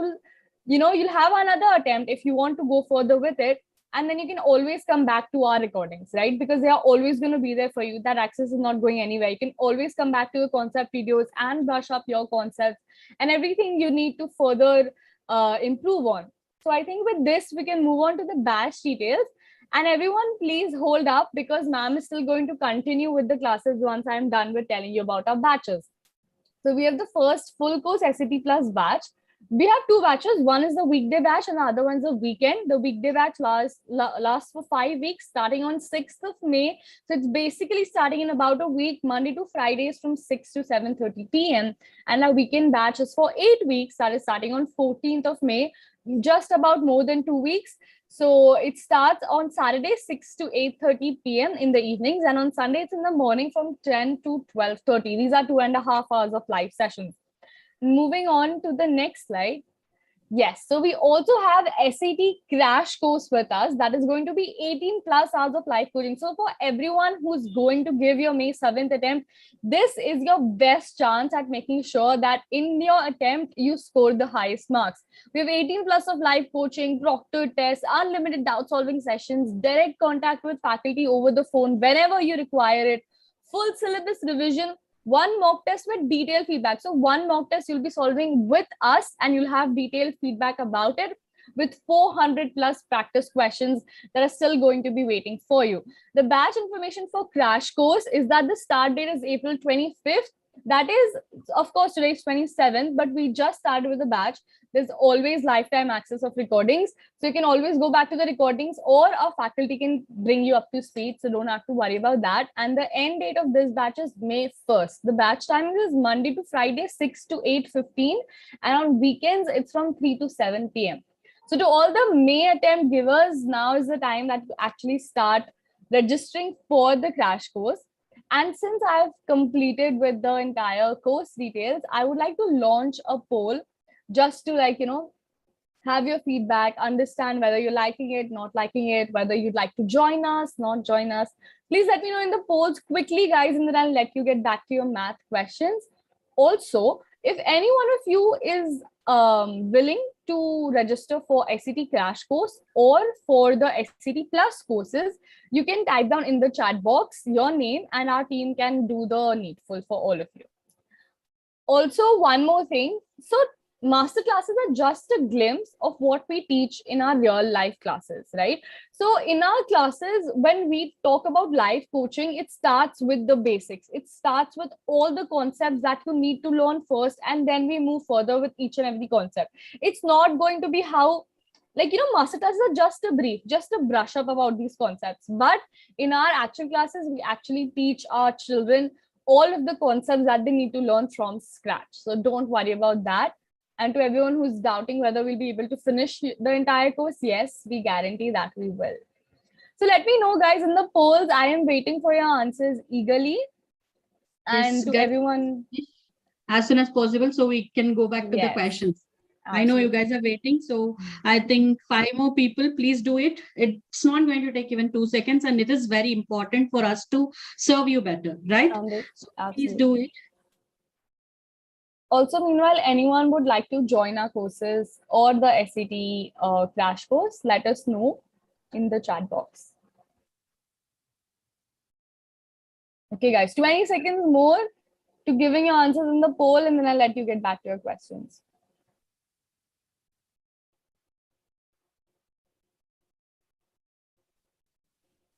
you'll have another attempt if you want to go further with it. And then you can always come back to our recordings, right? Because they are always going to be there for you. That access is not going anywhere. You can always come back to your concept videos and brush up your concepts and everything you need to further improve on. So I think with this, we can move on to the batch details. And everyone, please hold up because ma'am is still going to continue with the classes once I'm done with telling you about our batches. So we have the first full course SAT Plus batch. We have two batches. One is the weekday batch and the other one's the weekend. The weekday batch lasts for 5 weeks, starting on 6th of May. So it's basically starting in about a week, Monday to Fridays from 6 to 7:30 p.m. And our weekend batch is for 8 weeks, that is starting on 14th of May, just about more than 2 weeks. So it starts on Saturday, 6 to 8:30 p.m. in the evenings, and on Sunday, it's in the morning from 10 to 12:30. These are 2.5 hours of live sessions. Moving on to the next slide. Yes, so we also have SAT crash course with us. That is going to be 18 plus hours of live coaching. So for everyone who's going to give your May 7th attempt, this is your best chance at making sure that in your attempt, you score the highest marks. We have 18 plus of live coaching, proctored tests, unlimited doubt solving sessions, direct contact with faculty over the phone whenever you require it, full syllabus revision, one mock test with detailed feedback. So one mock test you'll be solving with us and you'll have detailed feedback about it with 400 plus practice questions that are still going to be waiting for you. The batch information for crash course is that the start date is April 25th. That is, of course, today is 27th, but we just started with the batch. There's always lifetime access of recordings. So you can always go back to the recordings or our faculty can bring you up to speed. So don't have to worry about that. And the end date of this batch is May 1st. The batch timing is Monday to Friday, 6 to 8:15. And on weekends, it's from 3 to 7 p.m. So to all the May attempt givers, now is the time that you actually start registering for the crash course. And since I've completed with the entire course details, I would like to launch a poll just to have your feedback, understand whether you're liking it, not liking it, whether you'd like to join us, not join us. Please let me know in the polls quickly, guys, and then I'll let you get back to your math questions. Also, if any one of you is willing to register for SCT crash course or for the SCT plus courses, you can type down in the chat box your name and our team can do the needful for all of you. Also, one more thing. So master classes are just a glimpse of what we teach in our real life classes, right? So in our classes, when we talk about life coaching, it starts with the basics. It starts with all the concepts that you need to learn first, and then we move further with each and every concept. It's not going to be how, like, master classes are just a brief, just a brush up about these concepts. But in our actual classes, we actually teach our children all of the concepts that they need to learn from scratch. So don't worry about that. And to everyone who's doubting whether we'll be able to finish the entire course, yes, we guarantee that we will. So let me know, guys, in the polls. I am waiting for your answers eagerly. And Yes, to everyone, as soon as possible, so we can go back to the questions. Absolutely. I know you guys are waiting, so I think 5 more people, please do it. It's not going to take even 2 seconds, and it is very important for us to serve you better, right? So please do it. Also, meanwhile, anyone would like to join our courses or the SCT crash course, let us know in the chat box. Okay, guys, 20 seconds more to giving your answers in the poll, and then I'll let you get back to your questions.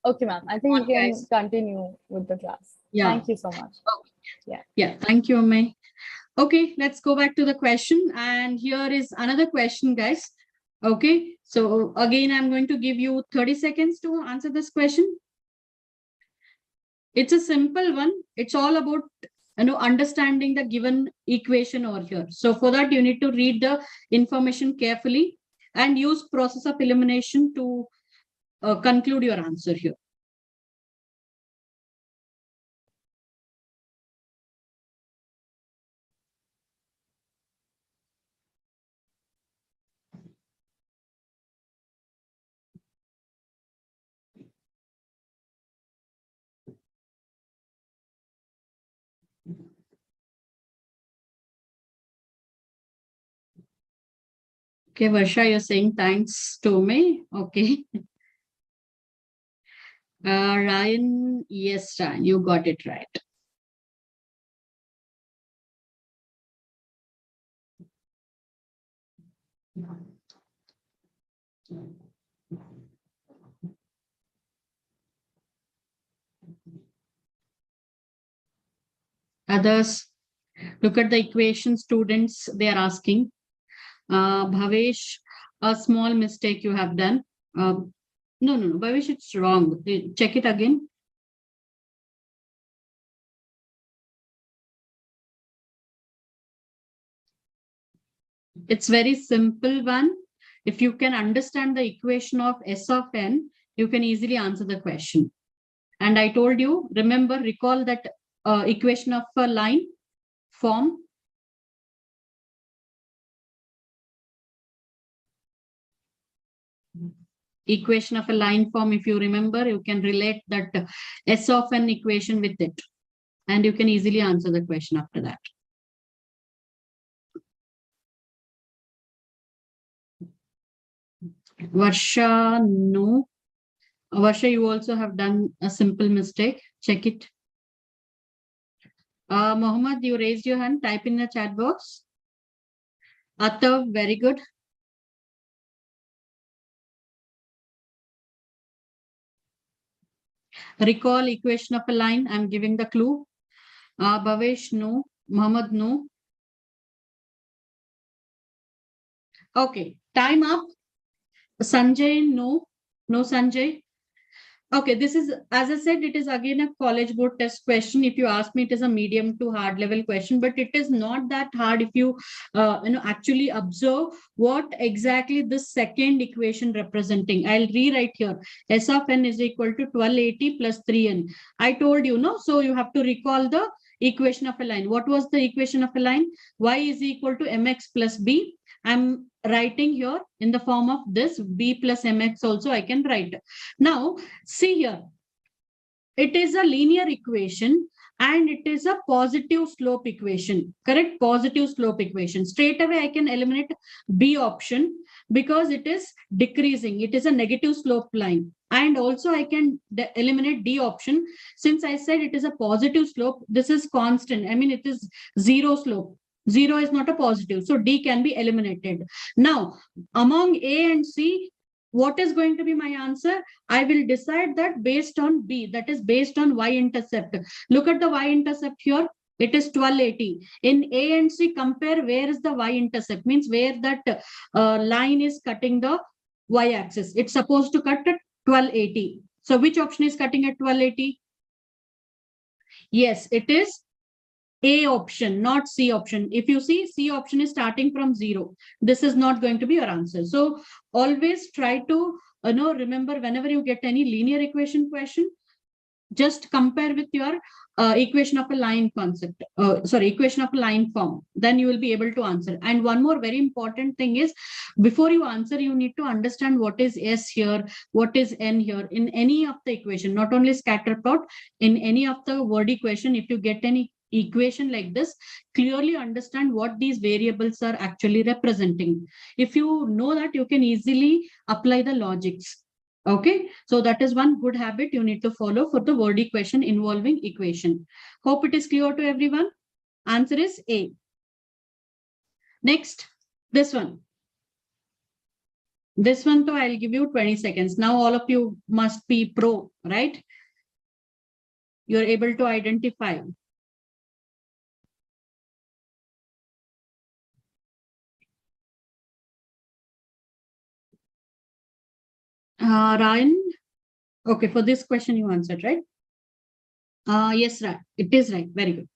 Okay, ma'am. I think we can continue with the class. Yeah. Thank you so much. Okay. Yeah. Thank you, May. Okay, let's go back to the question. And here is another question, guys. Okay, so again, I'm going to give you 30 seconds to answer this question. It's a simple one. It's all about understanding the given equation over here. So for that, you need to read the information carefully and use process of elimination to conclude your answer here. Okay, Varsha, you're saying thanks to me. Okay. Ryan, yes, Ryan, you got it right. Others, look at the equation students, they are asking. Bhavesh, a small mistake you have done. No, Bhavesh, it's wrong. Check it again. It's very simple one. If you can understand the equation of S of n, you can easily answer the question. And I told you, remember, recall that equation of a line form. Equation of a line form, if you remember, you can relate that S of n equation with it. And you can easily answer the question after that. Varsha, no. Varsha, you also have done a simple mistake. Check it. Mohammed, you raised your hand. Type in the chat box. Atav, very good. Recall equation of a line. I'm giving the clue. Bhavesh, no. Mohammed, no. Okay, time up. Sanjay, no. No, Sanjay. Okay, this is, as I said, it is again a college board test question. If you ask me, it is a medium to hard level question, but it is not that hard if you, actually observe what exactly the second equation representing. I'll rewrite here. S of n is equal to 1280 plus 3n. I told you, no? So you have to recall the equation of a line. What was the equation of a line? Y is equal to mx plus b. I'm writing here in the form of this b plus mx also I can write. Now, see here, it is a linear equation and it is a positive slope equation, correct? Positive slope equation. Straight away, I can eliminate B option because it is decreasing. It is a negative slope line. And also I can eliminate D option. Since I said it is a positive slope, this is constant. I mean, it is zero slope. Zero is not a positive. So D can be eliminated. Now, among A and C, what is going to be my answer? I will decide that based on B, that is based on y-intercept. Look at the y-intercept here. It is 1280. In A and C, compare where is the y-intercept, means where that line is cutting the y-axis. It's supposed to cut at 1280. So which option is cutting at 1280? Yes, it is A option, not C option. If you see, C option is starting from 0. This is not going to be your answer. So always try to remember whenever you get any linear equation question, just compare with your equation of a line concept. Equation of a line form. Then you will be able to answer. And one more very important thing is, before you answer, you need to understand what is S here, what is N here in any of the equation, not only scatter plot, in any of the word equation. If you get any equation like this, clearly understand what these variables are actually representing. If you know that, you can easily apply the logics. Okay, so that is one good habit you need to follow for the word equation involving equation. Hope it is clear to everyone. Answer is A. Next, this one. This one, too, I'll give you 20 seconds. Now all of you must be pro, right? You're able to identify. Ryan, okay, for this question you answered, right? Yes, right. It is right. Very good.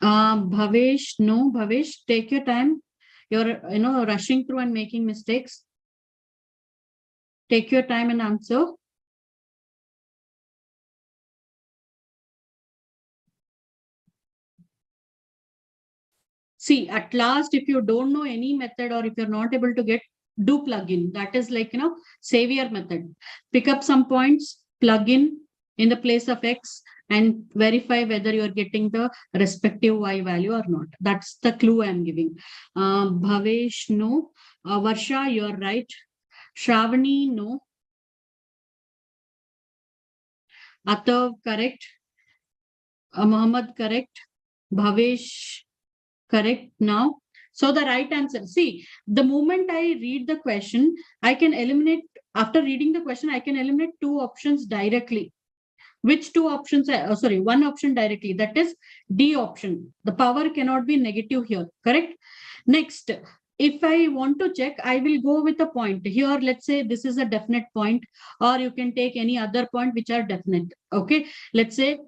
Bhavesh, no, Bhavesh, take your time. You're, rushing through and making mistakes. Take your time and answer. See, at last, if you don't know any method or if you're not able to get, do plug in. That is like, savior method. Pick up some points, plug in the place of X and verify whether you're getting the respective Y value or not. That's the clue I'm giving. Bhavesh, no. Varsha, you're right. Shravani, no. Atav, correct. Muhammad, correct. Bhavesh, correct. Now, so the right answer, see, the moment I read the question, I can eliminate, after reading the question, I can eliminate two options directly. Which two options? One option directly, that is D option. The power cannot be negative here, correct? Next, if I want to check, I will go with a point. Here, let's say this is a definite point, or you can take any other point which are definite. Okay, let's say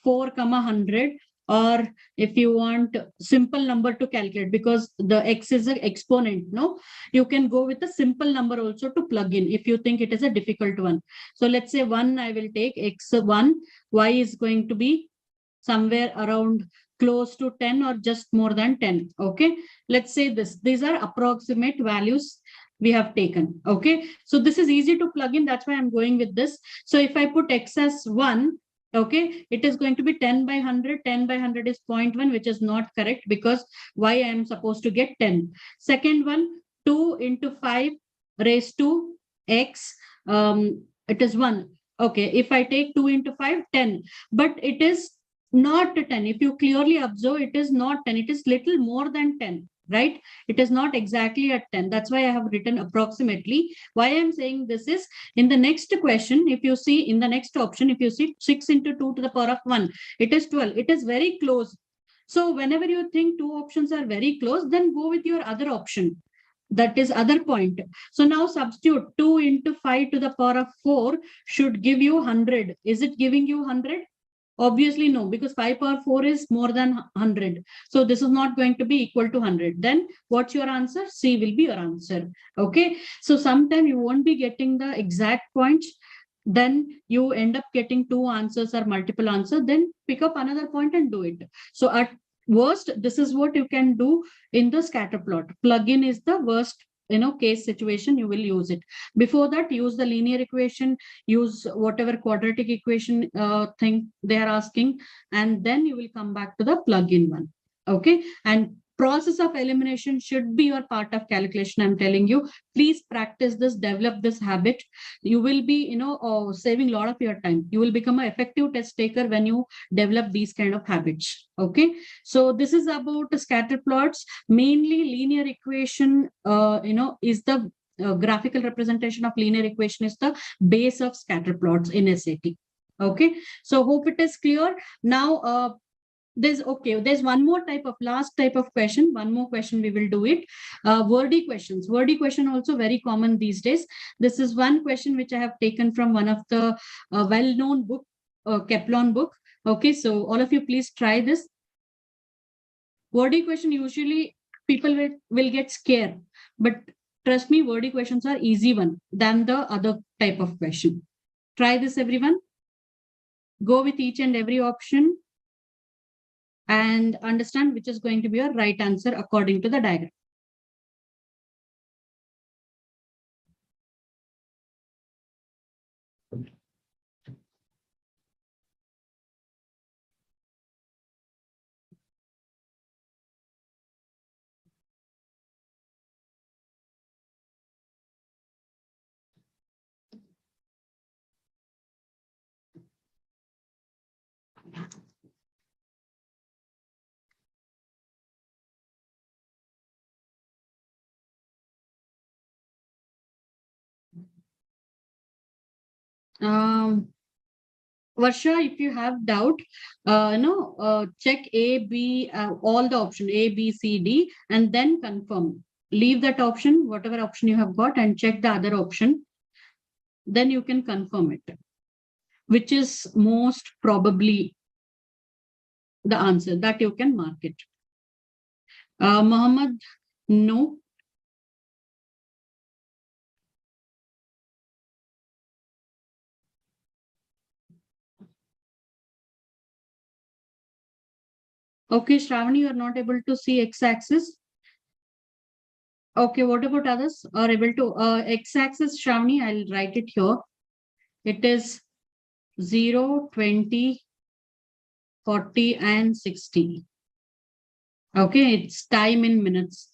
4,100. Or if you want simple number to calculate, because the X is an exponent, no, you can go with a simple number also to plug in if you think it is a difficult one. So let's say 1, I will take X1, Y is going to be somewhere around close to 10 or just more than 10. Okay, let's say this. These are approximate values we have taken. Okay, so this is easy to plug in. That's why I'm going with this. So if I put X as 1, okay, it is going to be 10 by 100. 10 by 100 is 0.1, which is not correct because Y I am supposed to get 10. Second one, 2 into 5 raised to X, it is 1. Okay, if I take 2 into 5, 10. But it is not 10. If you clearly observe, it is not 10. It is little more than 10. Right? It is not exactly at 10. That's why I have written approximately. Why I'm saying this is, in the next question, if you see in the next option, if you see 6 into 2 to the power of 1, it is 12. It is very close. So whenever you think two options are very close, then go with your other option. That is other point. So now substitute 2 into 5 to the power of 4 should give you 100. Is it giving you 100? Obviously no, because 5 power 4 is more than 100. So this is not going to be equal to 100. Then what's your answer? C will be your answer. Okay. So sometime you won't be getting the exact points. Then you end up getting two answers or multiple answers. Then pick up another point and do it. So at worst, this is what you can do in the scatter plot. Plugin is the worst case situation, you will use it. Before that, use the linear equation, use whatever quadratic equation thing they are asking, and then you will come back to the plugin one. Okay, and process of elimination should be your part of calculation. I'm telling you, please practice this, develop this habit. You will be saving a lot of your time. You will become an effective test taker when you develop these kind of habits. Okay, so this is about scatter plots. Mainly linear equation is the graphical representation of linear equation is the base of scatter plots in SAT. Okay, so hope it is clear now. There's one more type of last type of question. One more question we will do it. Wordy questions. Wordy question also very common these days. This is one question which I have taken from one of the well-known book, Kaplan book. Okay, so all of you please try this. Wordy question, usually people will get scared, but trust me, wordy questions are easy one than the other type of question. Try this, everyone. Go with each and every option and understand which is going to be your right answer according to the diagram. Varsha, if you have doubt, check A, B, all the option A, B, C, D, and then confirm. Leave that option, whatever option you have got, and check the other option. Then you can confirm it, which is most probably the answer that you can mark it. Mohammed, no. Okay, Shravani, you are not able to see x-axis. Okay, what about others are able to? X-axis, Shravani, I'll write it here. It is 0, 20, 40, and 60. Okay, it's time in minutes.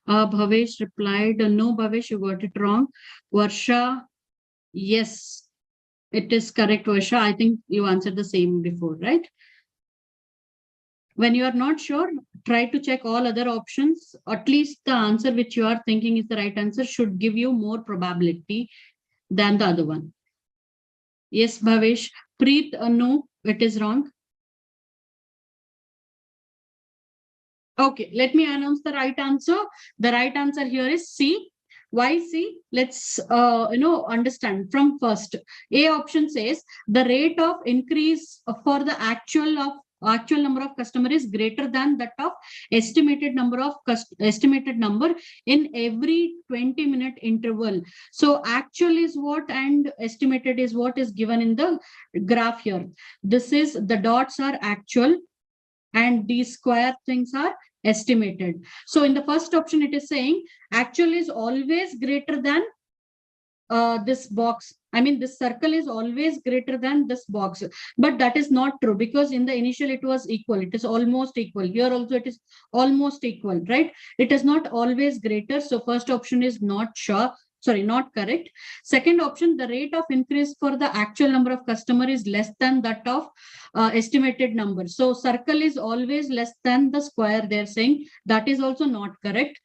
Bhavesh replied, no, Bhavesh, you got it wrong. Varsha, yes, it is correct, Varsha. I think you answered the same before, right? When you are not sure, try to check all other options. At least the answer which you are thinking is the right answer should give you more probability than the other one. Yes, Bhavesh. Preet, no, it is wrong. Okay, let me announce the right answer. The right answer here is C. Why C? Let's understand from first. A option says the rate of increase for the actual number of customer is greater than that of estimated number in every 20-minute interval. So actual is what and estimated is what is given in the graph here. This is the dots are actual and these square things are estimated. So in the first option, it is saying actual is always greater than this box. I mean, this circle is always greater than this box, but that is not true because in the initial it was equal. It is almost equal. Here also it is almost equal, right? It is not always greater. So first option is not correct. Second option, the rate of increase for the actual number of customer is less than that of estimated number. So circle is always less than the square. They're saying that is also not correct.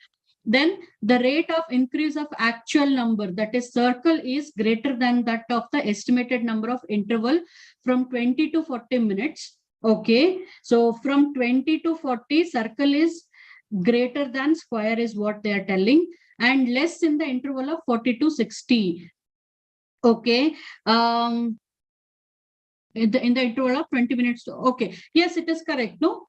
Then the rate of increase of actual number, that is circle, is greater than that of the estimated number of interval from 20 to 40 minutes. Okay, so from 20 to 40, circle is greater than square is what they are telling, and less in the interval of 40 to 60. Okay, in the interval of 20 minutes. Okay, yes, it is correct. No,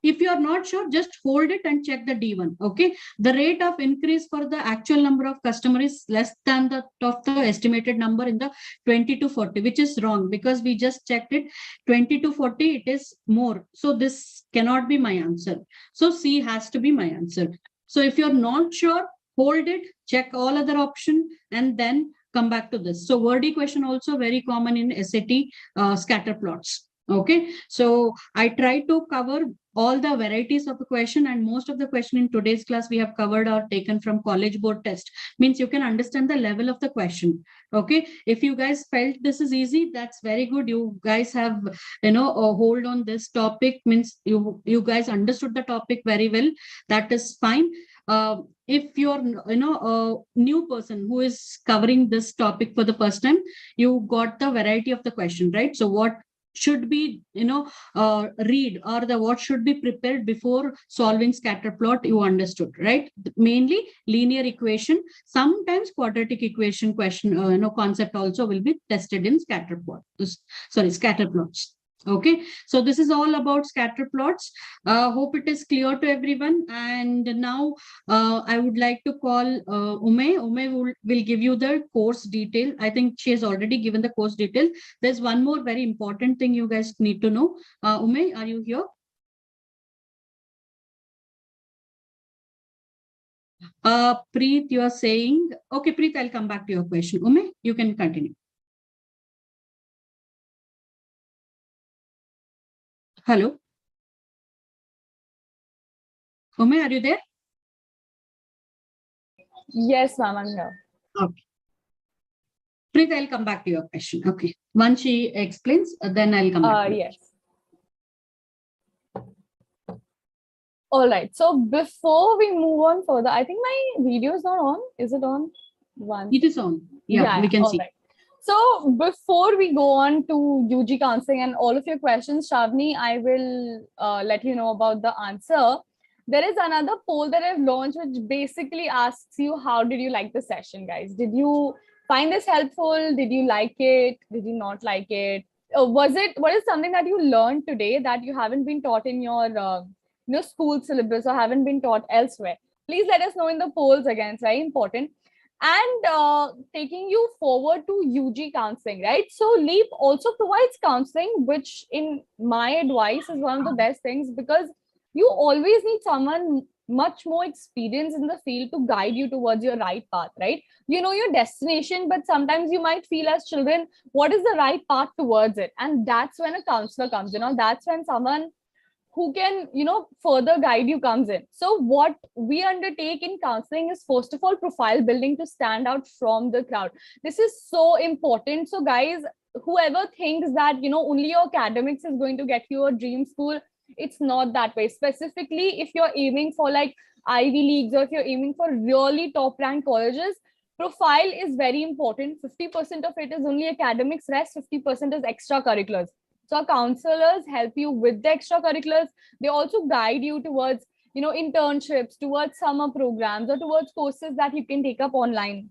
If you are not sure, just hold it and check the D1. Okay. The rate of increase for the actual number of customers is less than the of the estimated number in the 20 to 40, which is wrong because we just checked it 20 to 40, it is more. So this cannot be my answer. So C has to be my answer. So if you're not sure, hold it, check all other option, and then come back to this. So wordy question also very common in SAT scatter plots. Okay. So I try to cover all the varieties of the question, and most of the question in today's class we have covered or taken from college board test. Means you can understand the level of the question. Okay. If you guys felt this is easy, that's very good. You guys have, a hold on this topic, means you guys understood the topic very well. That is fine. If you're a new person who is covering this topic for the first time, you got the variety of the question, right? So what should be read, or the what should be prepared before solving scatter plot, you understood, right? Mainly linear equation, sometimes quadratic equation question concept also will be tested in scatter plot, scatter plots. Okay, so this is all about scatter plots. Hope it is clear to everyone. And now I would like to call Ume will give you the course detail. I think she has already given the course detail. There's one more very important thing you guys need to know. Ume, are you here? Preet, you are saying, okay, Preet, I'll come back to your question. Ume, you can continue. Hello. Ume, are you there? Yes, ma'am, I'm here. Okay. Preet, I'll come back to your question. Okay. Once she explains, then I'll come back. Yes. All right. So before we move on further, I think my video is not on. Is it on? One. It is on. Yeah, we can see. Right. So before we go on to UG counseling and all of your questions, Shavni, I will let you know about the answer. There is another poll that I've launched, which basically asks you, how did you like the session, guys? Did you find this helpful? Did you like it? Did you not like it? What is something that you learned today that you haven't been taught in your school syllabus or haven't been taught elsewhere? Please let us know in the polls again. It's very important. And taking you forward to UG counseling, right? So LEAP also provides counseling, which in my advice is one of the best things, because you always need someone much more experienced in the field to guide you towards your right path, right? You know your destination, but sometimes you might feel as children, what is the right path towards it? And that's when a counselor comes, that's when someone who can further guide you comes in. So what we undertake in counseling is, first of all, profile building to stand out from the crowd. This is so important. So guys, whoever thinks that only your academics is going to get you a dream school, it's not that way. Specifically, if you're aiming for like Ivy Leagues, or if you're aiming for really top ranked colleges, profile is very important. 50% of it is only academics, rest 50% is extracurriculars. So our counselors help you with the extracurriculars. They also guide you towards, internships, towards summer programs, or towards courses that you can take up online.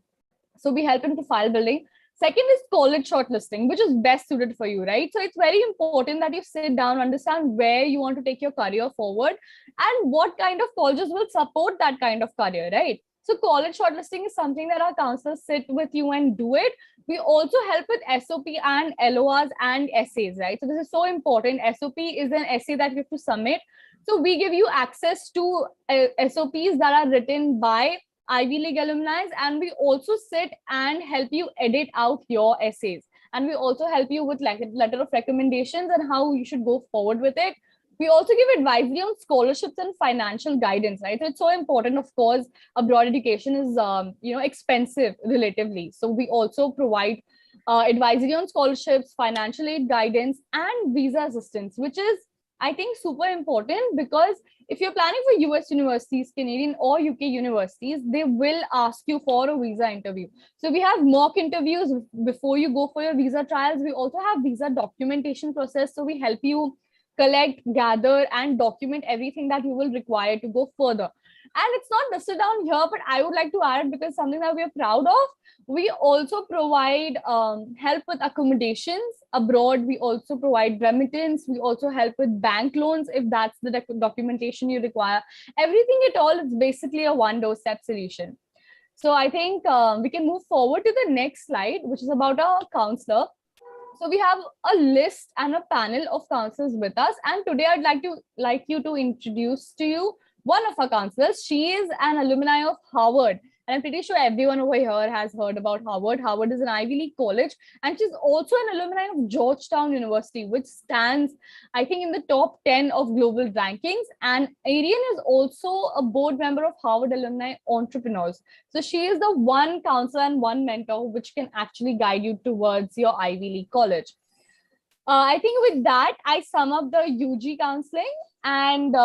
So we help in profile building. Second is college shortlisting, which is best suited for you, right? So it's very important that you sit down, understand where you want to take your career forward and what kind of colleges will support that kind of career, right? So college shortlisting is something that our counselors sit with you and do it. We also help with SOP and LORs and essays, right? So this is so important. SOP is an essay that you have to submit. So we give you access to SOPs that are written by Ivy League alumni, and we also sit and help you edit out your essays. And we also help you with like a letter of recommendations and how you should go forward with it. We also give advisory on scholarships and financial guidance, right? So it's so important. Of course, abroad education is, expensive relatively. So we also provide advisory on scholarships, financial aid guidance, and visa assistance, which is, I think, super important, because if you're planning for US universities, Canadian or UK universities, they will ask you for a visa interview. So we have mock interviews before you go for your visa trials. We also have visa documentation process. So we help you collect, gather, and document everything that you will require to go further. And it's not listed down here, but I would like to add it because something that we are proud of. We also provide help with accommodations abroad. We also provide remittance. We also help with bank loans if that's the documentation you require. Everything at all is basically a one-doorstep solution. So I think we can move forward to the next slide, which is about our counselor. So we have a list and a panel of counselors with us. And today I'd like you to introduce to you one of our counselors. She is an alumni of Harvard. And I'm pretty sure everyone over here has heard about Harvard. Harvard is an Ivy League college. And she's also an alumni of Georgetown University, which stands, I think, in the top 10 of global rankings. And Arian is also a board member of Harvard Alumni Entrepreneurs. So she is the one counselor and one mentor which can actually guide you towards your Ivy League college. I think with that, I sum up the UG counseling and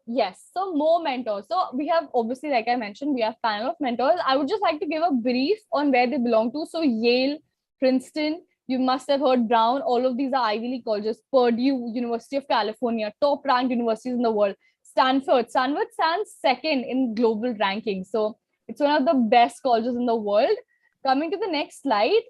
yes, so more mentors. So we have, obviously, like I mentioned, we have panel of mentors. I would just like to give a brief on where they belong to. So Yale, Princeton, you must have heard Brown. All of these are Ivy League colleges. Purdue, University of California, top ranked universities in the world. Stanford stands second in global rankings. So it's one of the best colleges in the world. Coming to the next slide.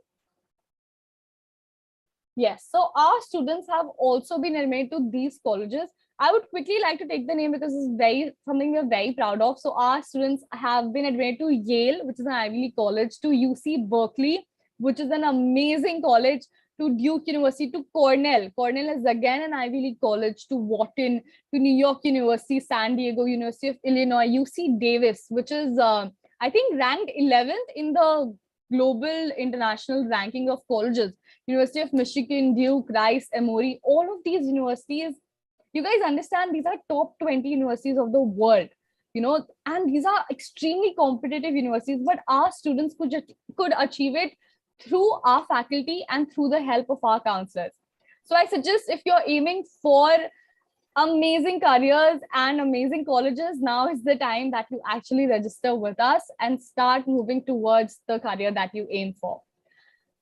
Yes, so our students have also been admitted to these colleges. I would quickly like to take the name because it's something we're very proud of. So our students have been admitted to Yale, which is an Ivy League college, to UC Berkeley, which is an amazing college, to Duke University, to Cornell. Cornell is again an Ivy League college, to Wharton, to New York University, San Diego, University of Illinois, UC Davis, which is, I think, ranked 11th in the global international ranking of colleges. University of Michigan, Duke, Rice, Emory, all of these universities, you guys understand these are top 20 universities of the world, and these are extremely competitive universities, but our students could achieve it through our faculty and through the help of our counselors. So I suggest if you're aiming for amazing careers and amazing colleges, now is the time that you actually register with us and start moving towards the career that you aim for.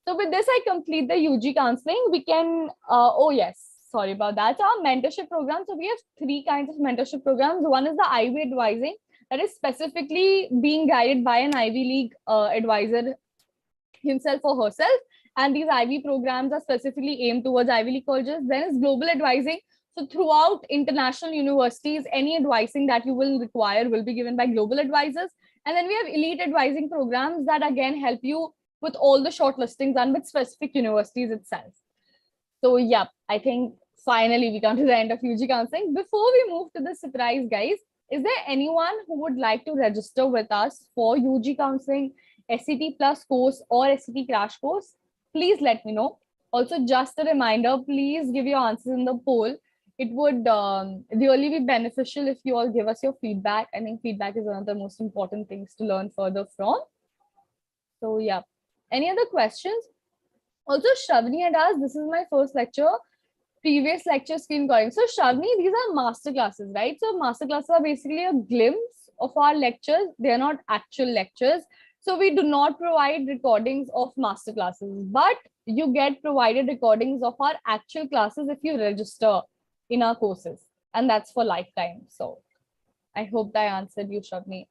So with this, I complete the UG counseling. We can, sorry about that. So our mentorship program. So we have three kinds of mentorship programs. One is the Ivy advising, that is specifically being guided by an Ivy League advisor himself or herself. And these Ivy programs are specifically aimed towards Ivy League colleges. Then is global advising. So throughout international universities, any advising that you will require will be given by global advisors. And then we have elite advising programs that again help you with all the shortlistings and with specific universities itself. So yeah, I think finally we come to the end of UG counseling. Before we move to the surprise, guys, is there anyone who would like to register with us for UG counseling, SCT plus course or SCT crash course? Please let me know. Also, just a reminder, please give your answers in the poll. It would really be beneficial if you all give us your feedback. I think feedback is one of the most important things to learn further from. So yeah, any other questions? Also, Shravani had asked, this is my first lecture, previous lecture screen recording. So Shravani, these are master classes, right? So master classes are basically a glimpse of our lectures. They are not actual lectures. So we do not provide recordings of master classes, but you get provided recordings of our actual classes if you register in our courses, and that's for lifetime. So I hope I answered you, Shravani.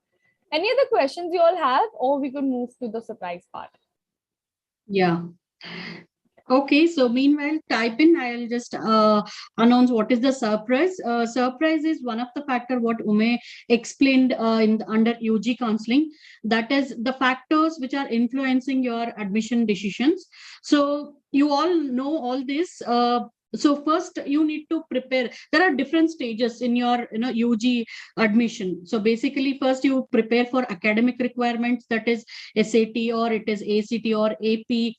Any other questions you all have, or we could move to the surprise part? Yeah. Okay, so meanwhile, type in, I'll just announce what is the surprise. Surprise is one of the factor what Ume explained under UG counseling. That is the factors which are influencing your admission decisions. So you all know all this. So first you need to prepare. There are different stages in your UG admission. So basically first you prepare for academic requirements, that is SAT or it is ACT or AP.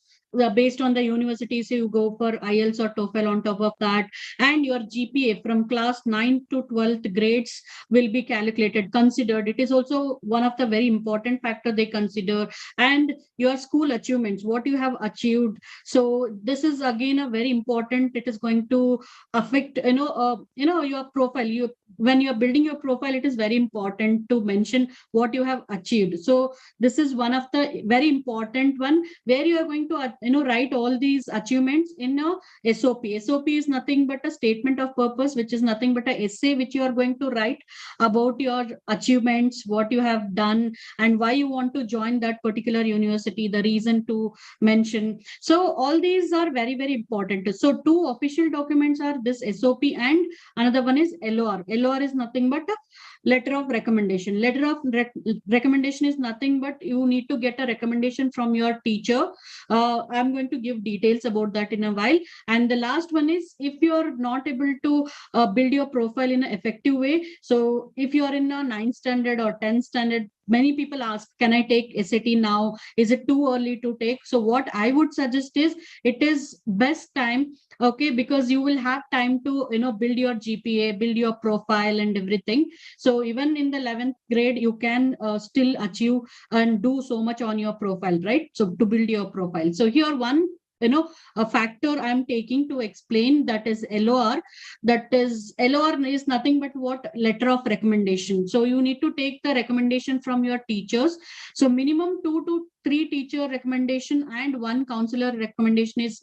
Based on the universities, you go for IELTS or TOEFL on top of that, and your GPA from class 9 to 12th grades will be considered. It is also one of the very important factor they consider, and your school achievements, what you have achieved. So this is again a very important. It is going to affect your profile. when you're building your profile, it is very important to mention what you have achieved. So this is one of the very important one where you are going to write all these achievements in a SOP. SOP is nothing but a statement of purpose, which is nothing but a essay which you are going to write about your achievements, what you have done, and why you want to join that particular university, the reason to mention. So all these are very, very important. So two official documents are this SOP, and another one is LOR. LOR is nothing but a letter of recommendation. Letter of recommendation is nothing but you need to get a recommendation from your teacher. I'm going to give details about that in a while. And the last one is, if you're not able to build your profile in an effective way, so if you're in a 9th standard or 10th standard, many people ask, can I take SAT now? Is it too early to take? So what I would suggest is, it is best time, okay, because you will have time to build your GPA, build your profile and everything. So even in the 11th grade, you can still achieve and do so much on your profile, right? So to build your profile. So here one a factor I'm taking to explain, that is LOR. That is, LOR is nothing but what? Letter of recommendation. So you need to take the recommendation from your teachers. So minimum 2 to 3 teacher recommendation and 1 counselor recommendation is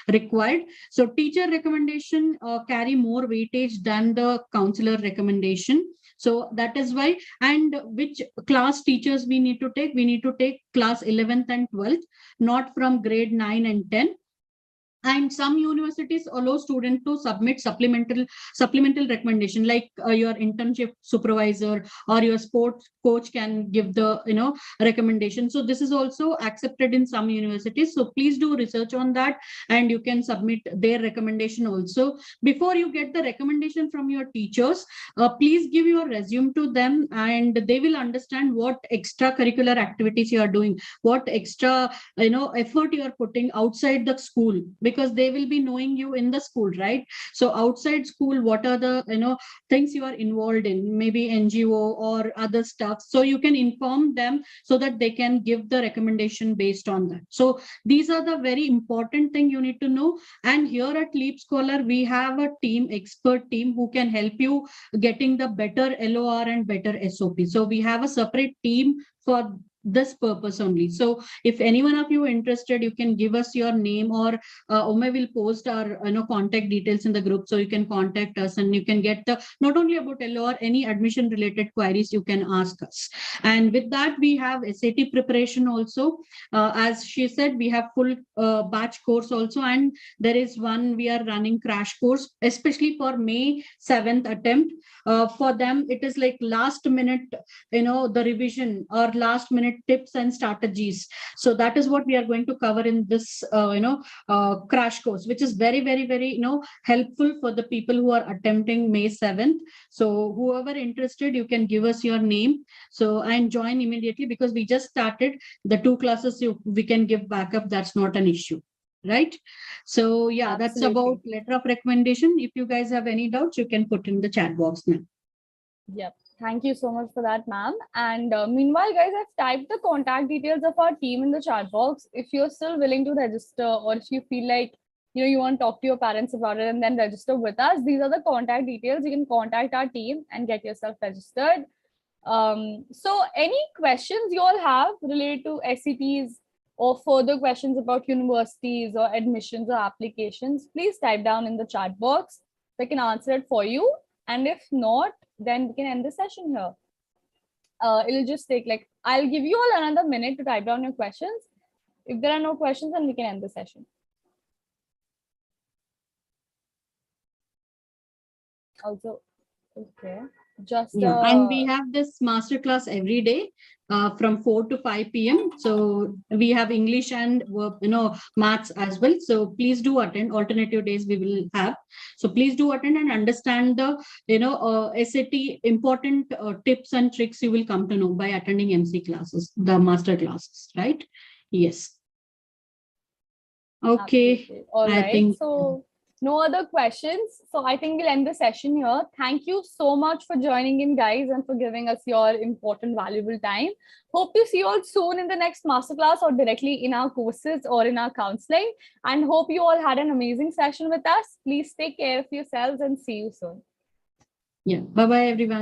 required. So teacher recommendation carry more weightage than the counselor recommendation. So that is why. And which class teachers we need to take? We need to take class 11th and 12th, not from grade 9 and 10. And some universities allow students to submit supplemental recommendation, like your internship supervisor or your sports coach can give the recommendation. So this is also accepted in some universities. So please do research on that, and you can submit their recommendation also. Before you get the recommendation from your teachers, please give your resume to them, and they will understand what extracurricular activities you are doing, what extra effort you are putting outside the school, because they will be knowing you in the school, right? So outside school, what are the things you are involved in, maybe NGO or other stuff. So you can inform them so that they can give the recommendation based on that. So these are the very important thing you need to know. And here at Leap Scholar, we have a expert team who can help you getting the better LOR and better SOP. So we have a separate team for this purpose only. So if any one of you interested, you can give us your name, or Ome will post our contact details in the group, so you can contact us and you can get the not only about LO or any admission related queries you can ask us. And with that, we have SAT preparation also. As she said, we have full batch course also, and there is one we are running crash course, especially for May 7th attempt. For them, it is like last minute the revision or last minute tips and strategies. So that is what we are going to cover in this crash course, which is very, very, very helpful for the people who are attempting May 7th. So whoever interested, you can give us your name and join immediately, because we just started the 2 classes. We can give backup. That's not an issue, right? So yeah, Absolutely. that's about letter of recommendation. If you guys have any doubts, you can put in the chat box now. Yep. Thank you so much for that, ma'am. And meanwhile, guys, I've typed the contact details of our team in the chat box. If you're still willing to register, or if you feel like you want to talk to your parents about it and then register with us, these are the contact details. You can contact our team and get yourself registered. So any questions you all have related to SETs, or further questions about universities or admissions or applications, please type down in the chat box. I can answer it for you. And if not, then we can end the session here. It'll just take I'll give you all another minute to type down your questions. If there are no questions, then we can end the session. Also, okay. Just and we have this masterclass every day from 4 to 5 p.m. So we have English and maths as well. So please do attend. Alternative days we will have. So please do attend and understand the SAT important tips and tricks you will come to know by attending MC classes, the master classes, right? Yes. Okay. Absolutely. All right. I think so. No other questions. So I think we'll end the session here. Thank you so much for joining in, guys, and for giving us your important, valuable time. Hope to see you all soon in the next masterclass, or directly in our courses or in our counseling. And hope you all had an amazing session with us. Please take care of yourselves and see you soon. Yeah. Bye-bye, everyone.